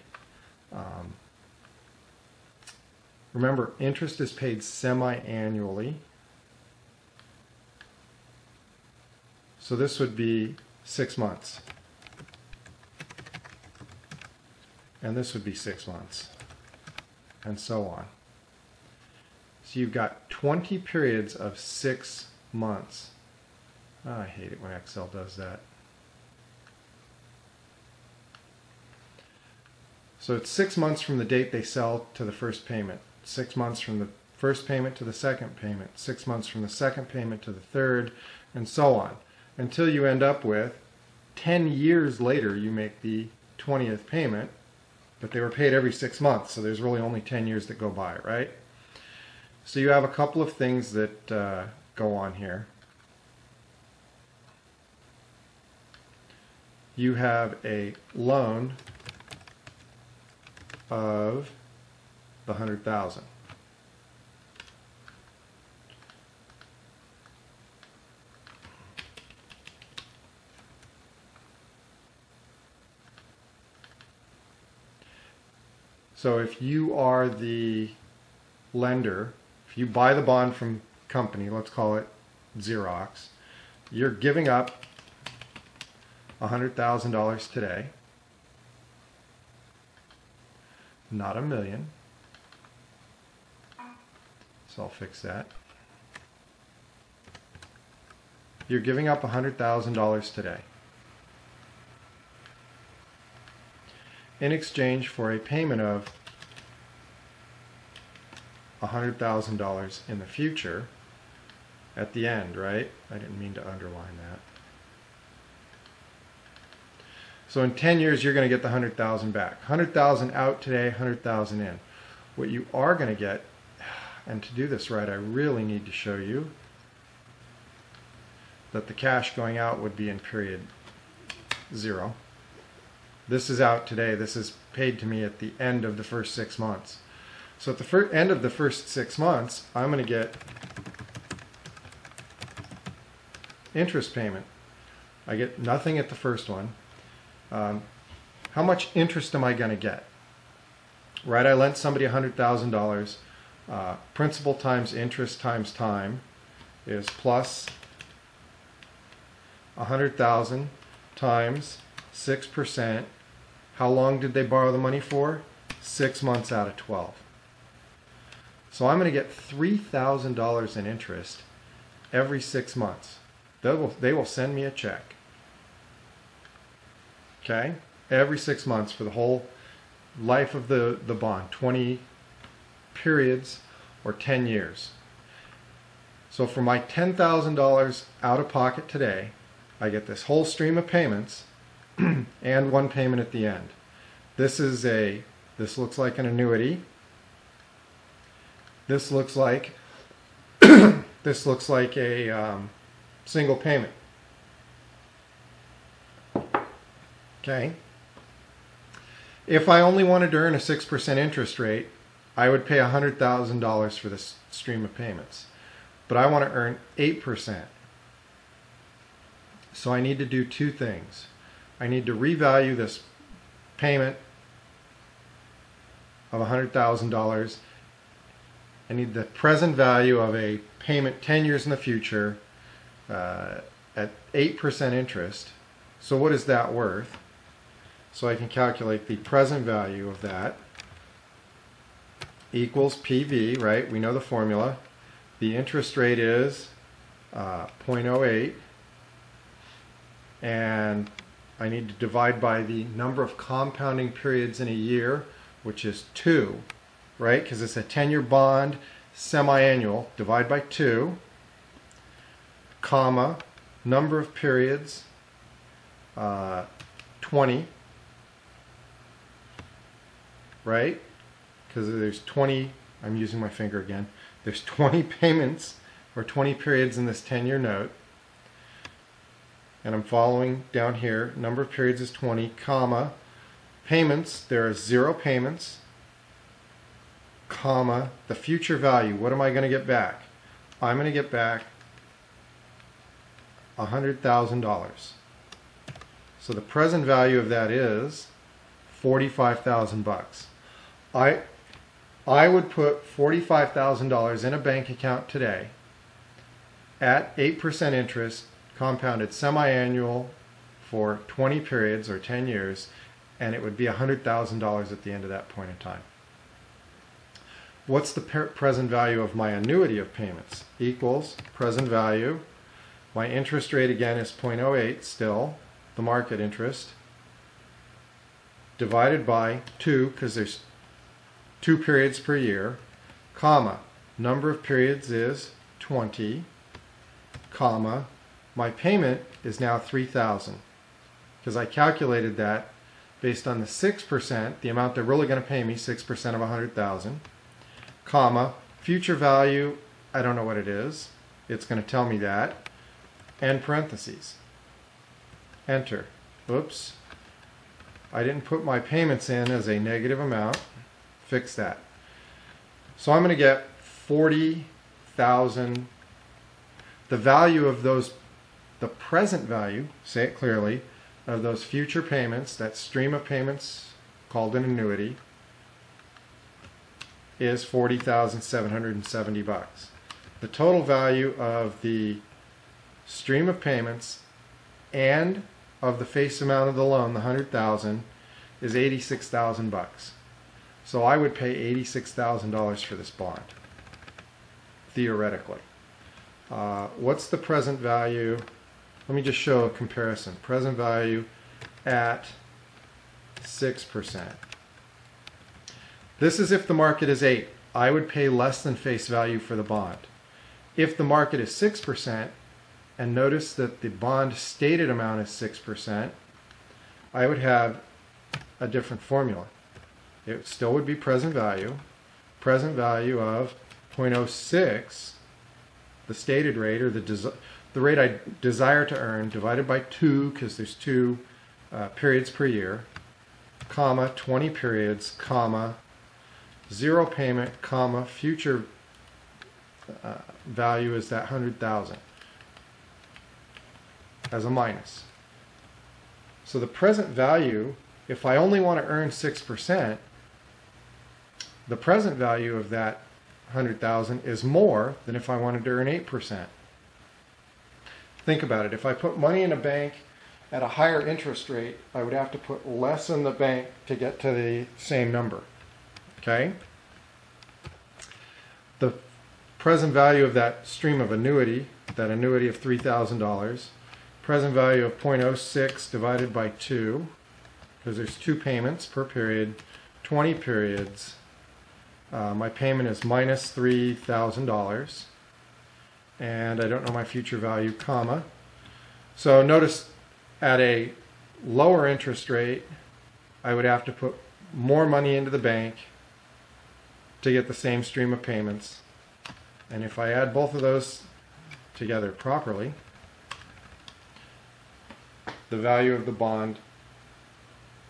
S1: Remember, interest is paid semi-annually. So this would be 6 months. And this would be 6 months. And so on. So you've got 20 periods of 6 months. Oh, I hate it when Excel does that. So it's 6 months from the date they sell to the first payment, 6 months from the first payment to the second payment, 6 months from the second payment to the third, and so on, until you end up with 10 years later you make the 20th payment, but they were paid every 6 months, so there's really only 10 years that go by, right? So you have a couple of things that go on here. You have a loan of the 100,000. So if you are the lender, if you buy the bond from company, let's call it Xerox, you're giving up $100,000 today, not $1 million. So I'll fix that. You're giving up $100,000 today in exchange for a payment of $100,000 in the future at the end, right? I didn't mean to underline that. So in 10 years, you're going to get the 100,000 back. 100,000 out today, 100,000 in. What you are going to get, and to do this right, I really need to show you that the cash going out would be in period 0. This is out today. This is paid to me at the end of the first 6 months. So at the end of the first 6 months, I'm going to get interest payment. I get nothing at the first one. How much interest am I going to get? Right, I lent somebody $100,000. Principal times interest times time is plus 100,000 times 6%. How long did they borrow the money for? 6 months out of 12. So I'm going to get $3,000 in interest every 6 months. They will send me a check. Okay? Every 6 months for the whole life of the bond, 20 periods or 10 years. So for my $10,000 out of pocket today, I get this whole stream of payments and one payment at the end. This looks like an annuity. This looks like this looks like a single payment. Okay. If I only wanted to earn a 6% interest rate, I would pay $100,000 for this stream of payments. But I want to earn 8%. So I need to do two things. I need to revalue this payment of $100,000. I need the present value of a payment 10 years in the future at 8% interest. So what is that worth? So I can calculate the present value of that equals PV, right? We know the formula. The interest rate is 0.08, and I need to divide by the number of compounding periods in a year, which is 2, right? Because it's a 10-year bond, semi-annual. Divide by 2, comma, number of periods, 20, right? Because there's 20, I'm using my finger again, there's 20 payments or 20 periods in this 10-year note. And I'm following down here, number of periods is 20, comma, payments, there are 0 payments, comma, the future value, what am I going to get back? I'm going to get back $100,000. So the present value of that is $45,000. I would put $45,000 in a bank account today at 8% interest, compounded semi-annual for 20 periods or 10 years, and it would be $100,000 at the end of that point in time. What's the present value of my annuity of payments? Equals present value. My interest rate again is 0.08 still, the market interest, divided by 2, because there's 2 periods per year, comma, number of periods is 20, comma, my payment is now $3,000, because I calculated that based on the 6%, the amount they're really going to pay me, 6% of 100,000, comma, future value, I don't know what it is, it's going to tell me that, and parentheses. Enter. Oops. I didn't put my payments in as a negative amount. Fix that. So I'm going to get 40,000. The value of those, the present value, say it clearly, of those future payments, that stream of payments called an annuity, is $40,770. The total value of the stream of payments and of the face amount of the loan, the $100,000, is $86,000. So I would pay $86,000 for this bond, theoretically. What's the present value? Let me just show a comparison. Present value at 6%. This is if the market is 8. I would pay less than face value for the bond. If the market is 6%, and notice that the bond stated amount is 6%, I would have a different formula. It still would be present value of 0.06, the stated rate, or the rate I desire to earn, divided by 2, because there's 2 periods per year, comma, 20 periods, comma, 0 payment, comma, future value is that 100,000 as a minus. So the present value, if I only want to earn 6%, the present value of that 100,000 is more than if I wanted to earn 8%. Think about it. If I put money in a bank at a higher interest rate, I would have to put less in the bank to get to the same number. Okay? The present value of that stream of annuity, that annuity of $3,000, present value of 0.06 divided by 2, because there's 2 payments per period, 20 periods. My payment is minus $3,000, and I don't know my future value, comma. So notice at a lower interest rate, I would have to put more money into the bank to get the same stream of payments. And if I add both of those together properly, the value of the bond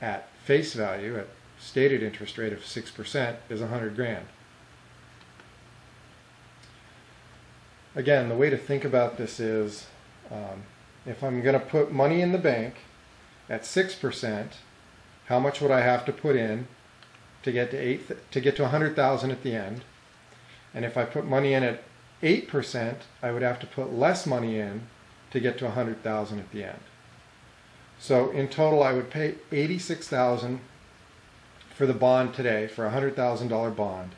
S1: at face value, at stated interest rate of 6%, is 100 grand. Again, the way to think about this is, if I'm going to put money in the bank at 6%, how much would I have to put in to get to 100,000 at the end? And if I put money in at 8%, I would have to put less money in to get to 100,000 at the end. So in total, I would pay $86,000 for the bond today, for a $100,000 bond,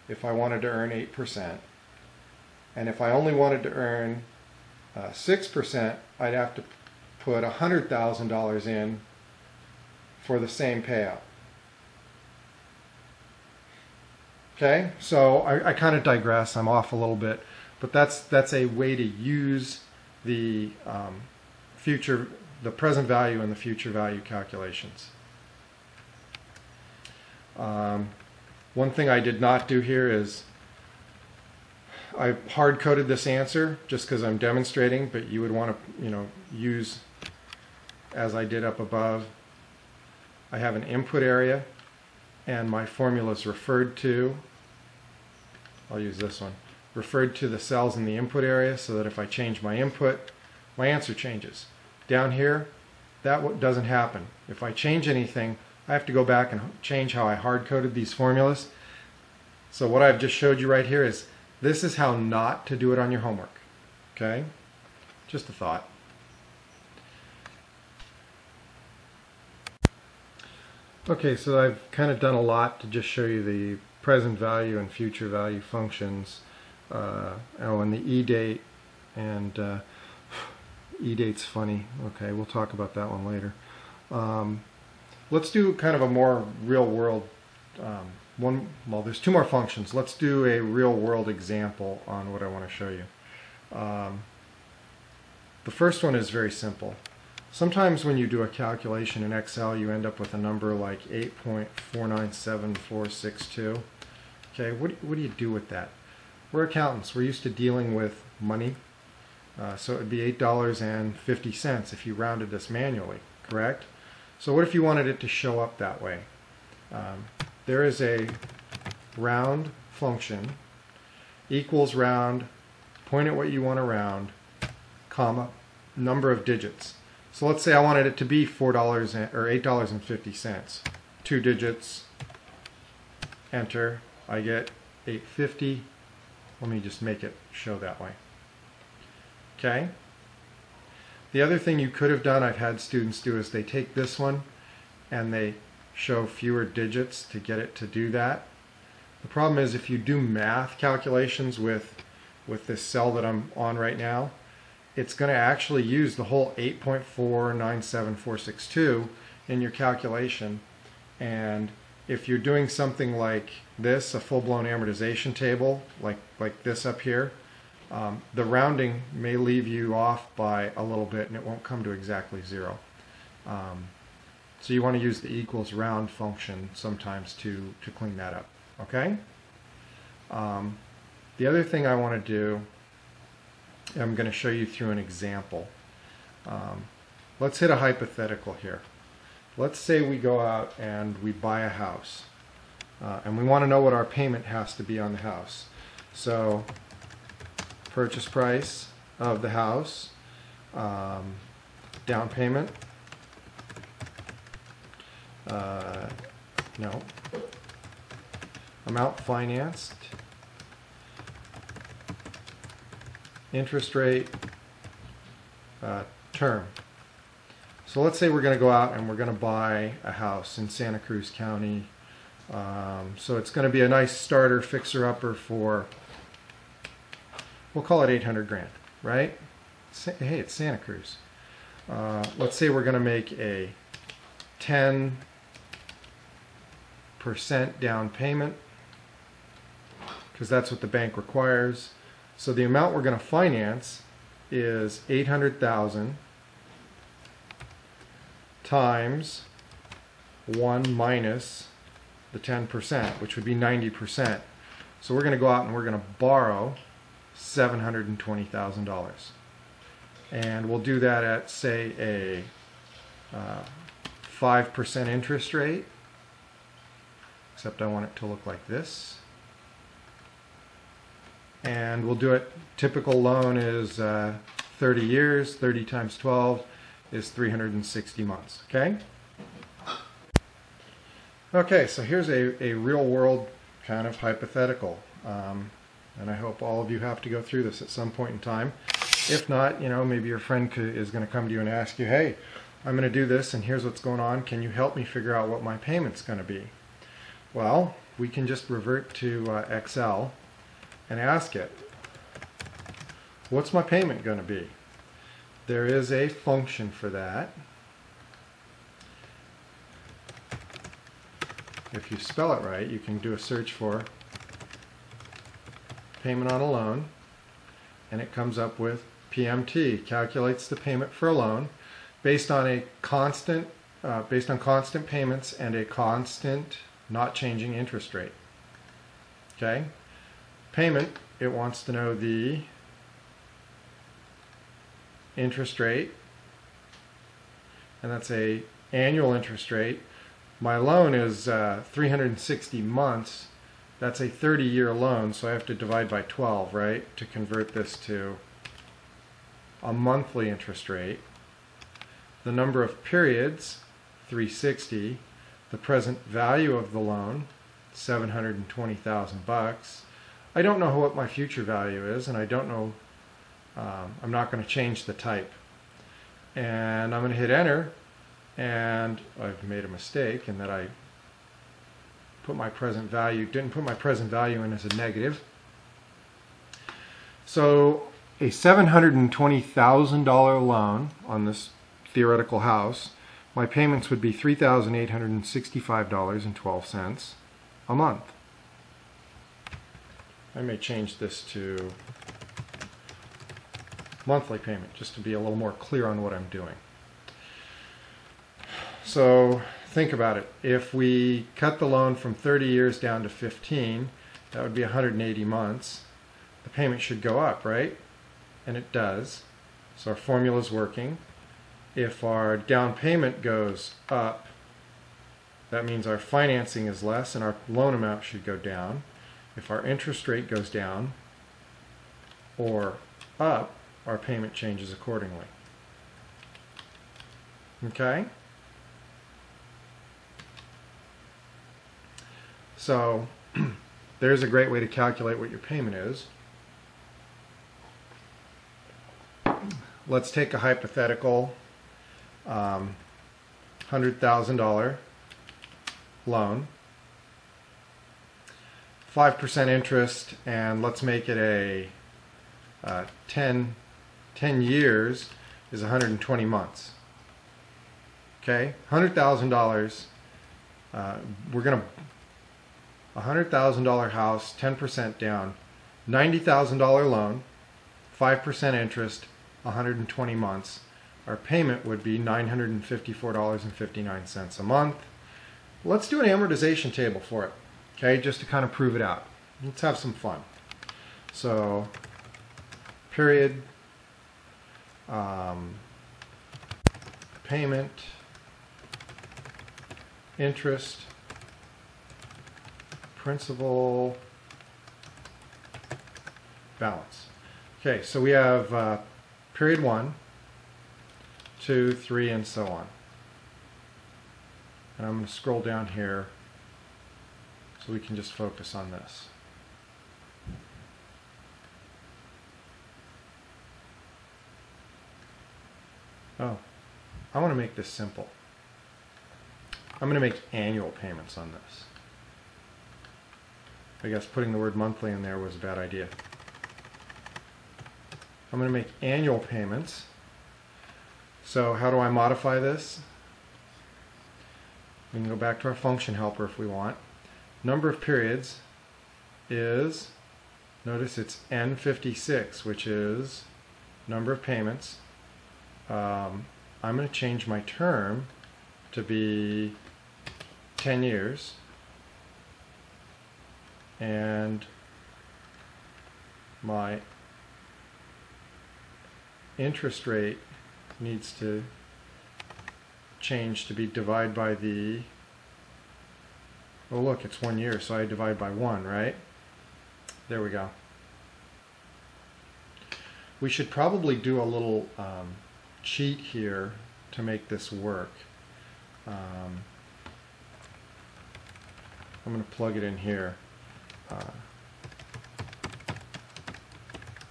S1: if I wanted to earn 8%. And if I only wanted to earn 6%, I'd have to put $100,000 in for the same payout. Okay, so I kind of digress. I'm off a little bit, but that's a way to use the the present value and the future value calculations. One thing I did not do here is I hard-coded this answer just because I'm demonstrating, but you would want to, use as I did up above. I have an input area, and my formula is referred to. I'll use this one. Referred to the cells in the input area, so that if I change my input, my answer changes. Down here, that doesn't happen. If I change anything, I have to go back and change how I hard-coded these formulas. So what I've just showed you right here is this is how not to do it on your homework. Okay? Just a thought. Okay, so I've kind of done a lot to just show you the present value and future value functions. And the EDATE, and EDATE's funny. Okay, we'll talk about that one later. Let's do kind of a more real world well, there's two more functions. Let's do a real world example on what I want to show you. The first one is very simple. Sometimes when you do a calculation in Excel, you end up with a number like 8.497462. Okay, what do you do with that? We're accountants. We're used to dealing with money. So it would be $8.50 if you rounded this manually, correct? So what if you wanted it to show up that way? There is a round function, equals round, point at what you want to round, comma, number of digits. So let's say I wanted it to be $4 or $8.50. 2 digits, enter, I get $8.50. Let me just make it show that way. Okay? The other thing you could have done, I've had students do, is they take this one and they show fewer digits to get it to do that. The problem is if you do math calculations with this cell that I'm on right now, it's going to actually use the whole 8.497462 in your calculation. And if you're doing something like this, a full-blown amortization table, like this up here, the rounding may leave you off by a little bit and it won't come to exactly 0. So you want to use the equals round function sometimes to clean that up. Okay? The other thing I want to do, I'm going to show you through an example. Let's hit a hypothetical here. Let's say we go out and we buy a house. And we want to know what our payment has to be on the house. So purchase price of the house, down payment, no, amount financed, interest rate, term. So let's say we're going to go out and we're going to buy a house in Santa Cruz County. So it's going to be a nice starter fixer-upper for, we'll call it 800 grand, right? Hey, it's Santa Cruz. Let's say we're going to make a 10% down payment because that's what the bank requires. So the amount we're going to finance is $800,000 times 1 minus the 10%, which would be 90%. So we're going to go out and we're going to borrow $720,000. And we'll do that at, say, a 5% interest rate, except I want it to look like this. And we'll do it, typical loan is 30 years, 30 times 12 is 360 months, okay? Okay, so here's a real world kind of hypothetical. And I hope all of you have to go through this at some point in time. If not, you know, maybe your friend is going to come to you and ask you, hey, I'm going to do this and here's what's going on. Can you help me figure out what my payment's going to be? Well, we can just revert to Excel and ask it, what's my payment going to be? There is a function for that. If you spell it right, you can do a search for payment on a loan, and it comes up with PMT, calculates the payment for a loan based on constant payments and a constant, not changing interest rate. Okay? Payment, it wants to know the interest rate, and that's a annual interest rate. My loan is 360 months. That's a 30-year loan, so I have to divide by 12, right, to convert this to a monthly interest rate. The number of periods, 360. The present value of the loan, $720,000. I don't know what my future value is, and I don't know, I'm not going to change the type. And I'm going to hit enter, and I've made a mistake in that I put my present value, didn't put my present value in as a negative. So a $720,000 loan on this theoretical house my payments would be $3,865.12 a month. I may change this to monthly payment just to be a little more clear on what I'm doing. So think about it. If we cut the loan from 30 years down to 15, that would be 180 months. The payment should go up, right? And it does. So our formula is working. If our down payment goes up, that means our financing is less and our loan amount should go down. If our interest rate goes down or up, our payment changes accordingly. Okay? So there's a great way to calculate what your payment is. Let's take a hypothetical $100,000 loan, 5% interest, and let's make it a 10 years is 120 months. Okay, $100,000. We're going to $100,000 house, 10% down, $90,000 loan, 5% interest, 120 months. Our payment would be $954.59 a month. Let's do an amortization table for it, okay, just to kind of prove it out. Let's have some fun. So, period, payment, interest, principal, balance. Okay, so we have period 1, 2, 3, and so on. And I'm going to scroll down here so we can just focus on this. Oh, I want to make this simple. I'm going to make annual payments on this. I guess putting the word monthly in there was a bad idea. I'm going to make annual payments. So how do I modify this? We can go back to our function helper if we want. Number of periods is, notice it's N56, which is number of payments. I'm going to change my term to be 10 years. And my interest rate needs to change to be divide by the, oh look, it's 1 year, so I divide by 1, right? There we go. We should probably do a little cheat here to make this work. I'm going to plug it in here.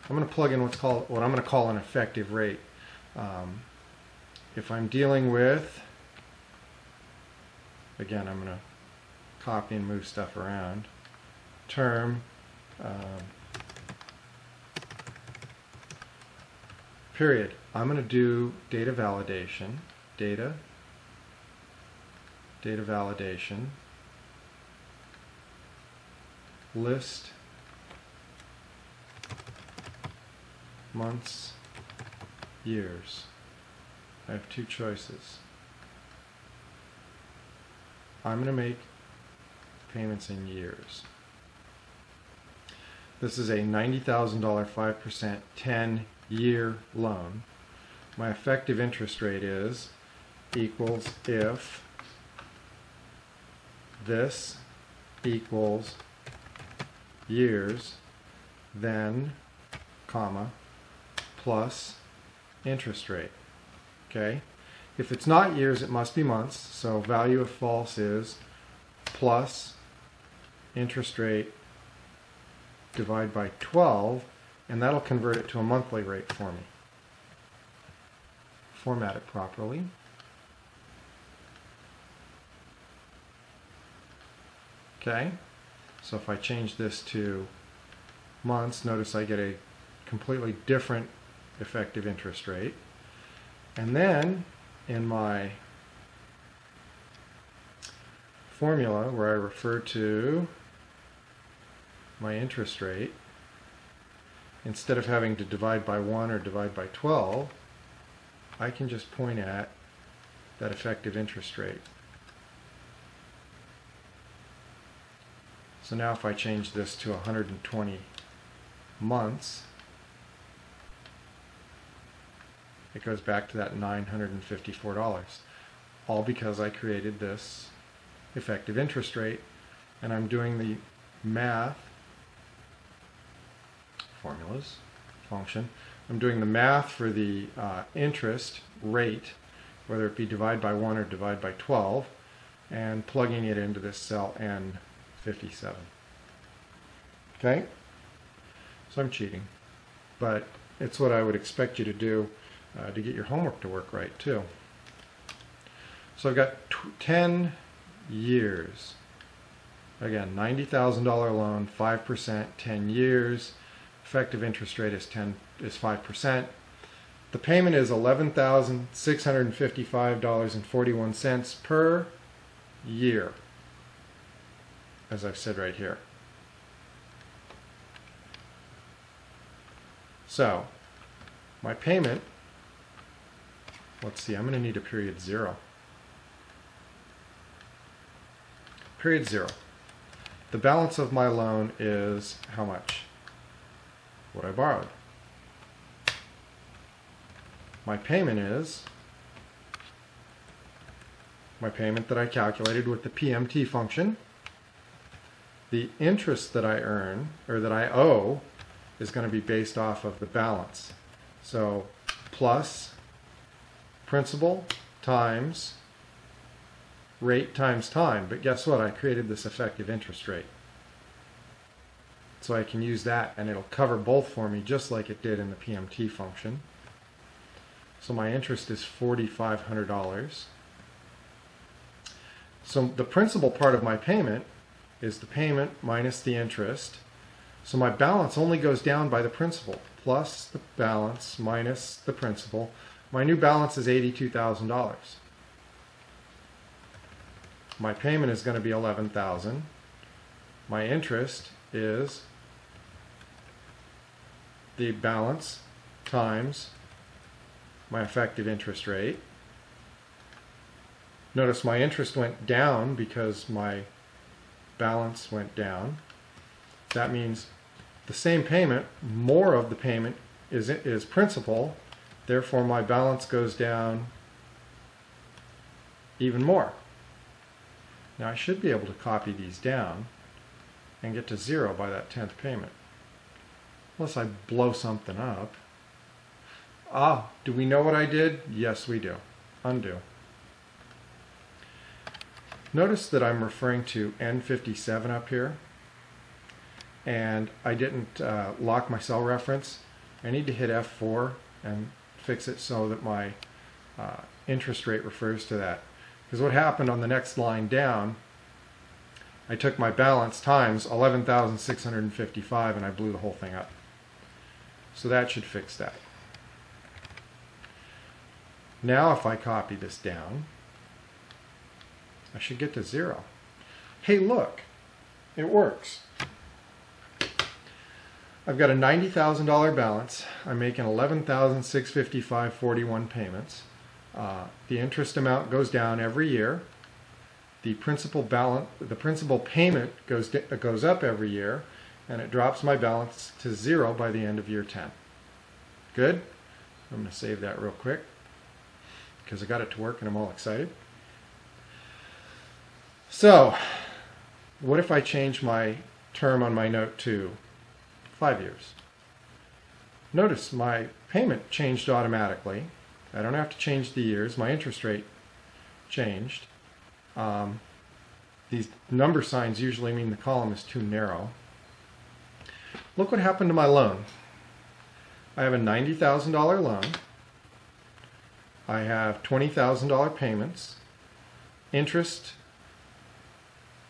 S1: I'm going to plug in what I'm going to call an effective rate. If I'm dealing with, again, I'm going to copy and move stuff around. Term, period. I'm going to do data validation, data validation, list months, years. I have two choices. I'm going to make payments in years. This is a $90,000 5% 10-year loan. My effective interest rate is equals if this equals years, then comma plus interest rate. Okay? If it's not years, it must be months. So value of false is plus interest rate divide by 12, and that'll convert it to a monthly rate for me. Format it properly. Okay? So if I change this to months, notice I get a completely different effective interest rate. And then in my formula where I refer to my interest rate, instead of having to divide by 1 or divide by 12, I can just point at that effective interest rate. So now if I change this to 120 months, it goes back to that $954, all because I created this effective interest rate, and I'm doing the math formulas function. I'm doing the math for the interest rate, whether it be divide by 1 or divide by 12, and plugging it into this cell N57. Okay? So I'm cheating, but it's what I would expect you to do to get your homework to work right too. So I've got 10 years. Again, $90,000 loan, 5%, 10 years. Effective interest rate is 5%. The payment is $11,655.41 per year, as I've said right here. So my payment, let's see, I'm going to need a period 0. Period 0. The balance of my loan is how much? What I borrowed. My payment is my payment that I calculated with the PMT function. The interest that I earn, or that I owe, is going to be based off of the balance. So plus principal times rate times time. But guess what? I created this effective interest rate. So I can use that, and it'll cover both for me just like it did in the PMT function. So my interest is $4,500. So the principal part of my payment is the payment minus the interest. So my balance only goes down by the principal plus the balance minus the principal. My new balance is $82,000. My payment is going to be $11,000. My interest is the balance times my effective interest rate. Notice my interest went down because my balance went down. That means the same payment, more of the payment is principal, therefore my balance goes down even more. Now I should be able to copy these down and get to 0 by that 10th payment. Unless I blow something up. Ah, do we know what I did? Yes, we do. Undo. Notice that I'm referring to N57 up here, and I didn't lock my cell reference. I need to hit F4 and fix it so that my interest rate refers to that. Because what happened on the next line down, I took my balance times 11,655 and I blew the whole thing up. So that should fix that. Now if I copy this down, I should get to 0. Hey, look, it works. I've got a $90,000 balance. I'm making $11,655.41 payments. The interest amount goes down every year. The principal payment goes up every year, and it drops my balance to 0 by the end of year 10. Good? I'm going to save that real quick because I got it to work and I'm all excited. So, what if I change my term on my note to 5 years? Notice my payment changed automatically. I don't have to change the years. My interest rate changed. These number signs usually mean the column is too narrow. Look what happened to my loan. I have a $90,000 loan. I have $20,000 payments.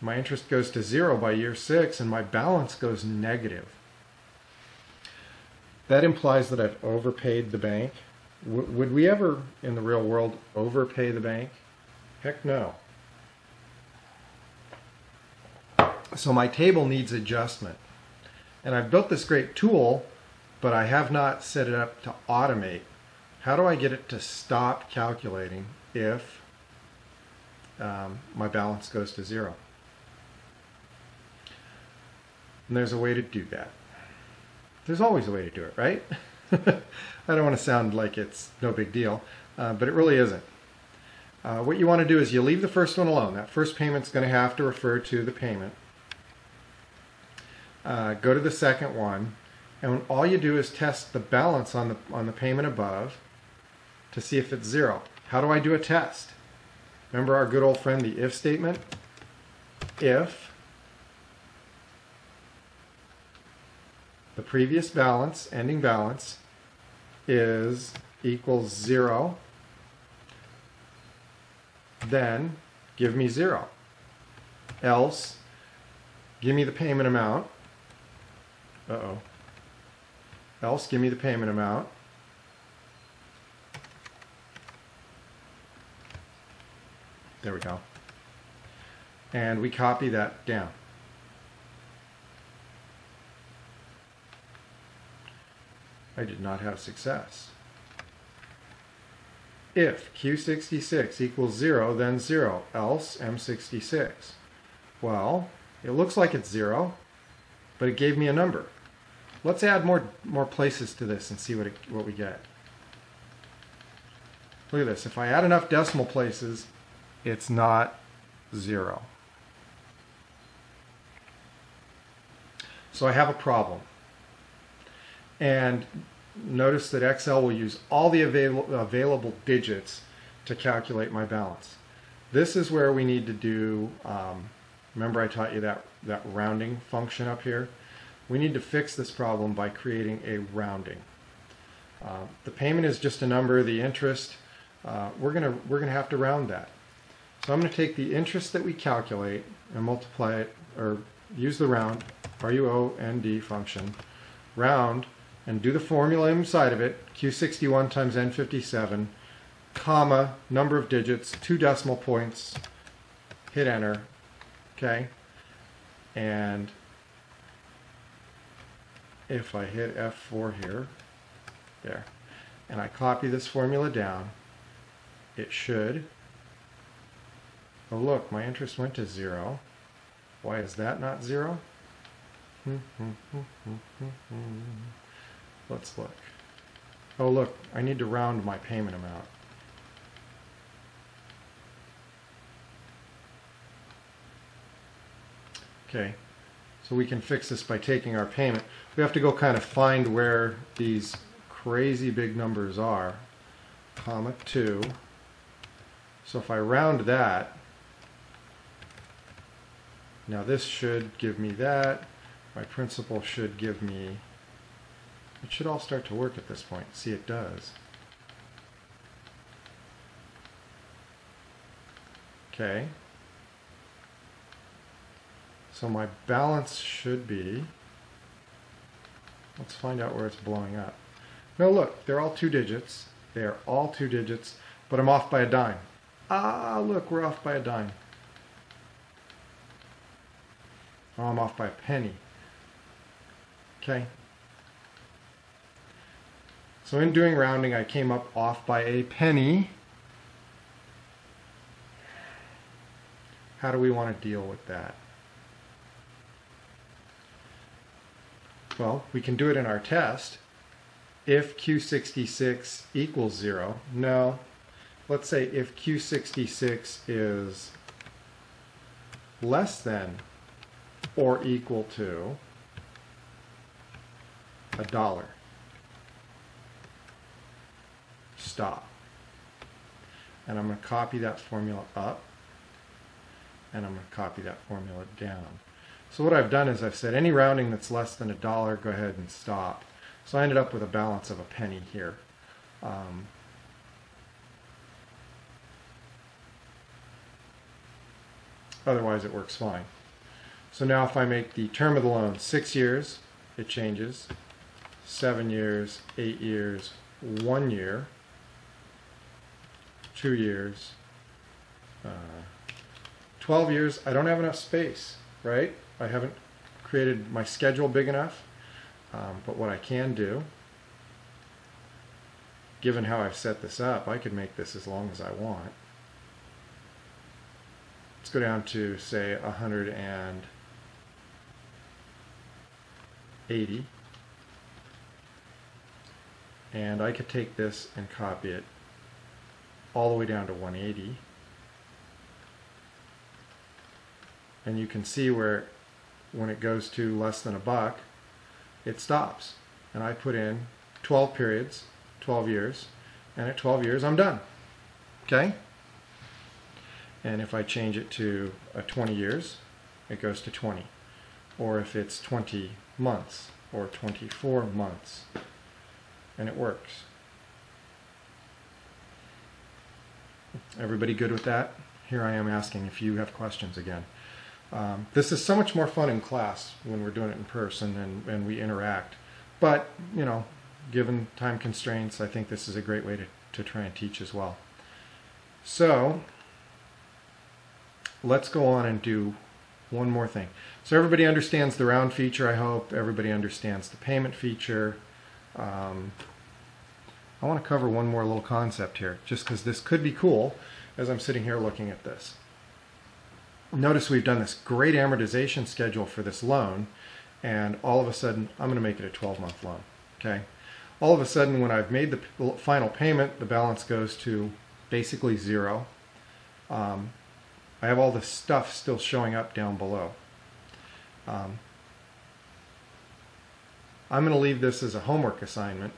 S1: My interest goes to 0 by year 6, and my balance goes negative. That implies that I've overpaid the bank. Would we ever, in the real world, overpay the bank? Heck no. So my table needs adjustment. And I've built this great tool, but I have not set it up to automate. How do I get it to stop calculating if my balance goes to 0? And there's a way to do that. There's always a way to do it, right? I don't want to sound like it's no big deal, but it really isn't. What you want to do is you leave the first one alone. That first payment's going to have to refer to the payment. Go to the second one, and all you do is test the balance on the payment above to see if it's 0. How do I do a test? Remember our good old friend, the if statement? If the previous balance, ending balance, equals 0, then give me 0. Else, give me the payment amount. Else, give me the payment amount. There we go. And we copy that down. I did not have success. If Q66 equals 0, then 0. Else, M66. Well, it looks like it's 0, but it gave me a number. Let's add more places to this and see what we get. Look at this. If I add enough decimal places, it's not 0. So I have a problem. And notice that Excel will use all the available digits to calculate my balance. This is where we need to do, remember I taught you that rounding function up here? We need to fix this problem by creating a rounding. The payment is just a number, the interest, we're gonna have to round that. So I'm going to take the interest that we calculate and multiply it, or use the round, R-U-O-N-D function, round, and do the formula inside of it, Q61 times N57, comma, number of digits, 2 decimal points, hit enter, okay? And if I hit F4 here, there, and I copy this formula down, it should, oh look, my interest went to 0. Why is that not 0? Let's look. Oh look, I need to round my payment amount. Okay, so we can fix this by taking our payment. We have to go kind of find where these crazy big numbers are, comma 2. So if I round that, now this should give me that. My principal should give me, it should all start to work at this point. See, it does. Okay. So my balance should be, let's find out where it's blowing up. No, look, they're all 2 digits. They are all 2 digits, but I'm off by a dime. Ah, look, we're off by a dime. Oh, I'm off by a penny. Okay. So in doing rounding, I came up off by a penny. How do we want to deal with that? Well, we can do it in our test. If Q66 equals 0, no. Let's say if Q66 is less than or equal to $1. Stop. And I'm going to copy that formula up, and I'm going to copy that formula down. So what I've done is I've said any rounding that's less than $1, go ahead and stop. So I ended up with a balance of a penny here. Otherwise it works fine. So now if I make the term of the loan 6 years, it changes. 7 years, 8 years, 1 year, 2 years, 12 years. I don't have enough space. right? I haven't created my schedule big enough, but what I can do, given how I've set this up, I could make this as long as I want. Let's go down to, say, 180. And I could take this and copy it all the way down to 180. And you can see where when it goes to less than $1, it stops. And I put in 12 periods, 12 years, and at 12 years I'm done. Okay? And if I change it to 20 years, it goes to 20. Or if it's 20 months or 24 months, and it works. Everybody good with that? Here I am asking if you have questions again. This is so much more fun in class when we're doing it in person and we interact. But, you know, given time constraints, I think this is a great way to try and teach as well. So, let's go on and do one more thing. So everybody understands the round feature, I hope. Everybody understands the payment feature. I want to cover one more little concept here, just because this could be cool as I'm sitting here looking at this. Notice we've done this great amortization schedule for this loan, and all of a sudden I'm going to make it a 12-month loan. Okay? All of a sudden, when I've made the final payment, the balance goes to basically zero. I have all this stuff still showing up down below. I'm going to leave this as a homework assignment,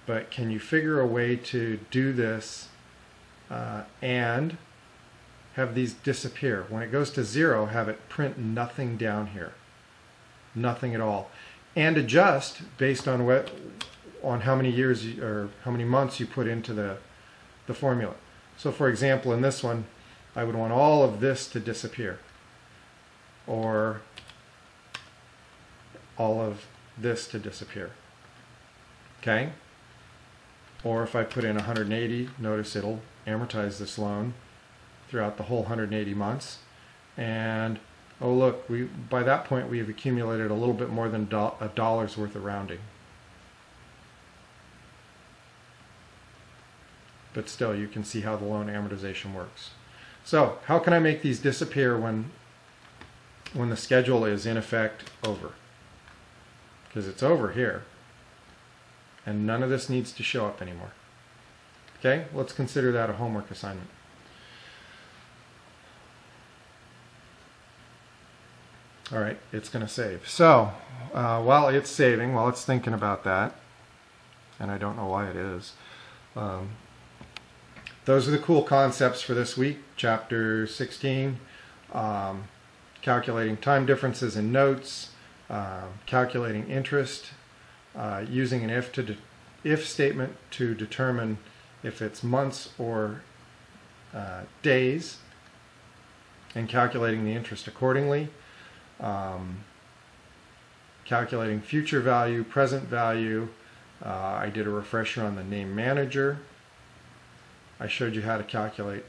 S1: but can you figure a way to do this and have these disappear? When it goes to zero, have it print nothing down here. Nothing at all. And adjust based on how many years or how many months you put into the formula. So for example, in this one, I would want all of this to disappear, or all of this to disappear. Okay? Or if I put in 180, notice it'll amortize this loan throughout the whole 180 months. And oh look, by that point we've accumulated a little bit more than a dollar's worth of rounding. But still, you can see how the loan amortization works. So, how can I make these disappear when the schedule is in effect over? Because it's over here, and none of this needs to show up anymore. Okay, let's consider that a homework assignment. All right, it's going to save. So, while it's saving, while it's thinking about that, and I don't know why it is, those are the cool concepts for this week. Chapter 16, calculating time differences in notes, calculating interest, using an if statement to determine if it's months or days, and calculating the interest accordingly, calculating future value, present value. I did a refresher on the name manager. I showed you how to calculate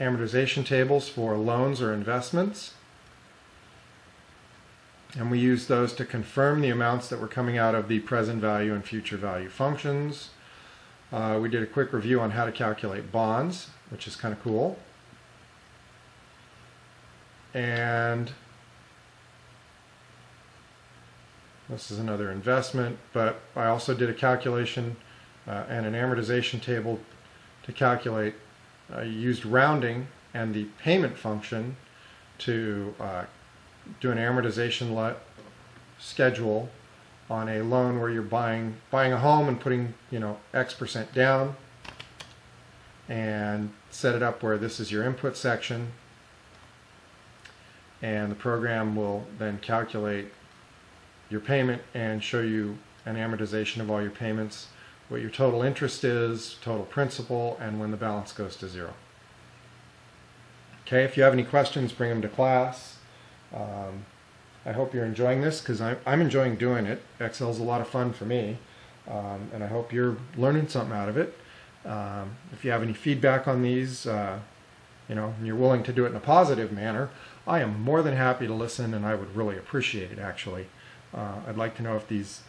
S1: amortization tables for loans or investments. And we used those to confirm the amounts that were coming out of the present value and future value functions. We did a quick review on how to calculate bonds, which is kind of cool. And this is another investment, but I also did a calculation and an amortization table to calculate. I used rounding and the payment function to do an amortization schedule on a loan where you're buying a home and putting, X% down, and set it up where this is your input section, and the program will then calculate your payment and show you an amortization of all your payments, what your total interest is, total principal, and when the balance goes to zero. Okay, if you have any questions, bring them to class. I hope you're enjoying this, because I'm enjoying doing it. Excel's a lot of fun for me, and I hope you're learning something out of it. If you have any feedback on these, and you're willing to do it in a positive manner, I am more than happy to listen, and I would really appreciate it, actually. I'd like to know if these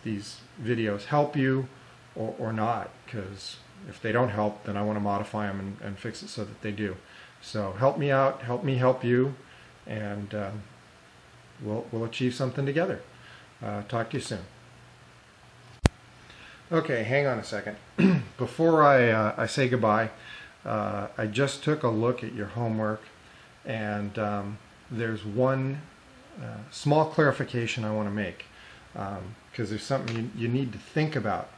S1: videos help you or not, because if they don't help, then I want to modify them and fix it so that they do. So help me out, help me help you, and we'll achieve something together. Talk to you soon. Okay, hang on a second. Before I say goodbye, I just took a look at your homework, and there's one small clarification I want to make, because there's something you need to think about.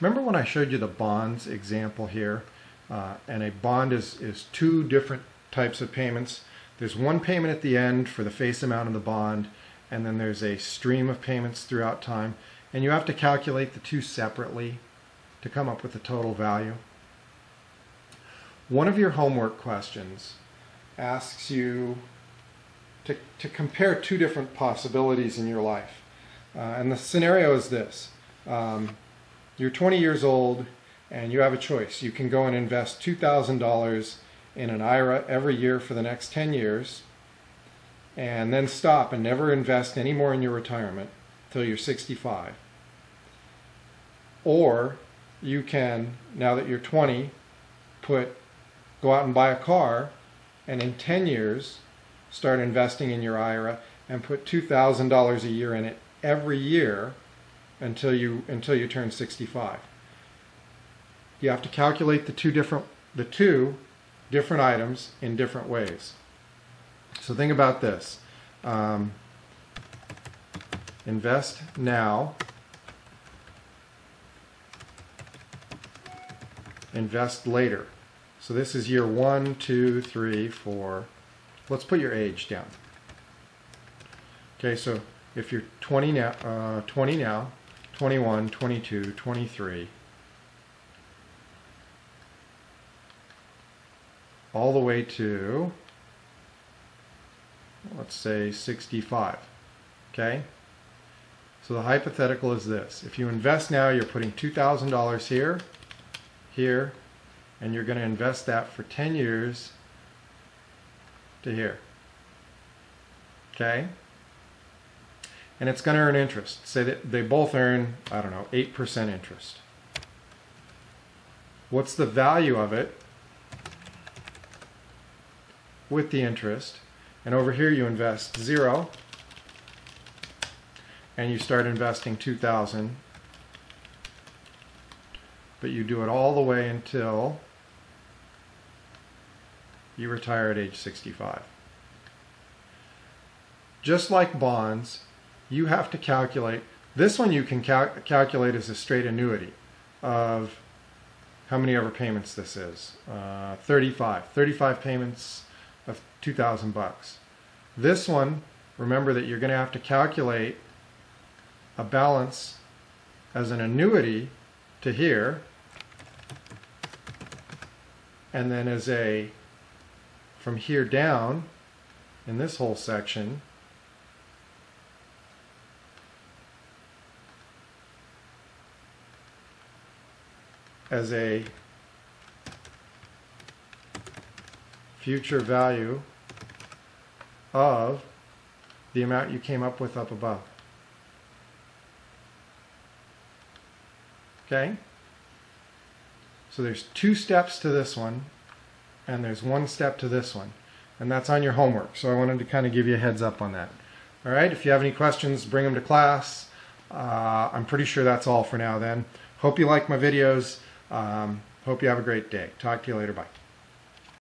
S1: Remember when I showed you the bonds example here? And a bond is two different types of payments. There's one payment at the end for the face amount of the bond, and then there's a stream of payments throughout time. And you have to calculate the two separately to come up with the total value. One of your homework questions asks you to compare two different possibilities in your life. And the scenario is this. You're 20 years old and you have a choice. You can go and invest $2,000 in an IRA every year for the next 10 years and then stop and never invest any more in your retirement until you're 65. Or you can, now that you're 20, go out and buy a car, and in 10 years start investing in your IRA and put $2,000 a year in it every year until you turn 65. You have to calculate the two different items in different ways. So think about this. Invest now. Invest later. So this is year 1, 2, 3, 4. Let's put your age down. Okay, so if you're 20 now, 21, 22, 23, all the way to, let's say, 65. Okay? So the hypothetical is this. If you invest now, you're putting $2,000 here, and you're going to invest that for 10 years to here. Okay? And it's going to earn interest. Say that they both earn, I don't know, 8% interest. What's the value of it with the interest? And over here you invest 0, and you start investing 2,000, but you do it all the way until you retire at age 65. Just like bonds, you have to calculate. This one you can calculate as a straight annuity of how many ever payments this is. 35 payments of $2,000. This one, remember that you're going to have to calculate a balance as an annuity to here, and then as a, from here down in this whole section, as a future value of the amount you came up with up above. Okay? So there's 2 steps to this one, and there's 1 step to this one. And that's on your homework. So I wanted to kind of give you a heads up on that. All right? If you have any questions, bring them to class. I'm pretty sure that's all for now then. Hope you like my videos. Hope you have a great day. Talk to you later. Bye.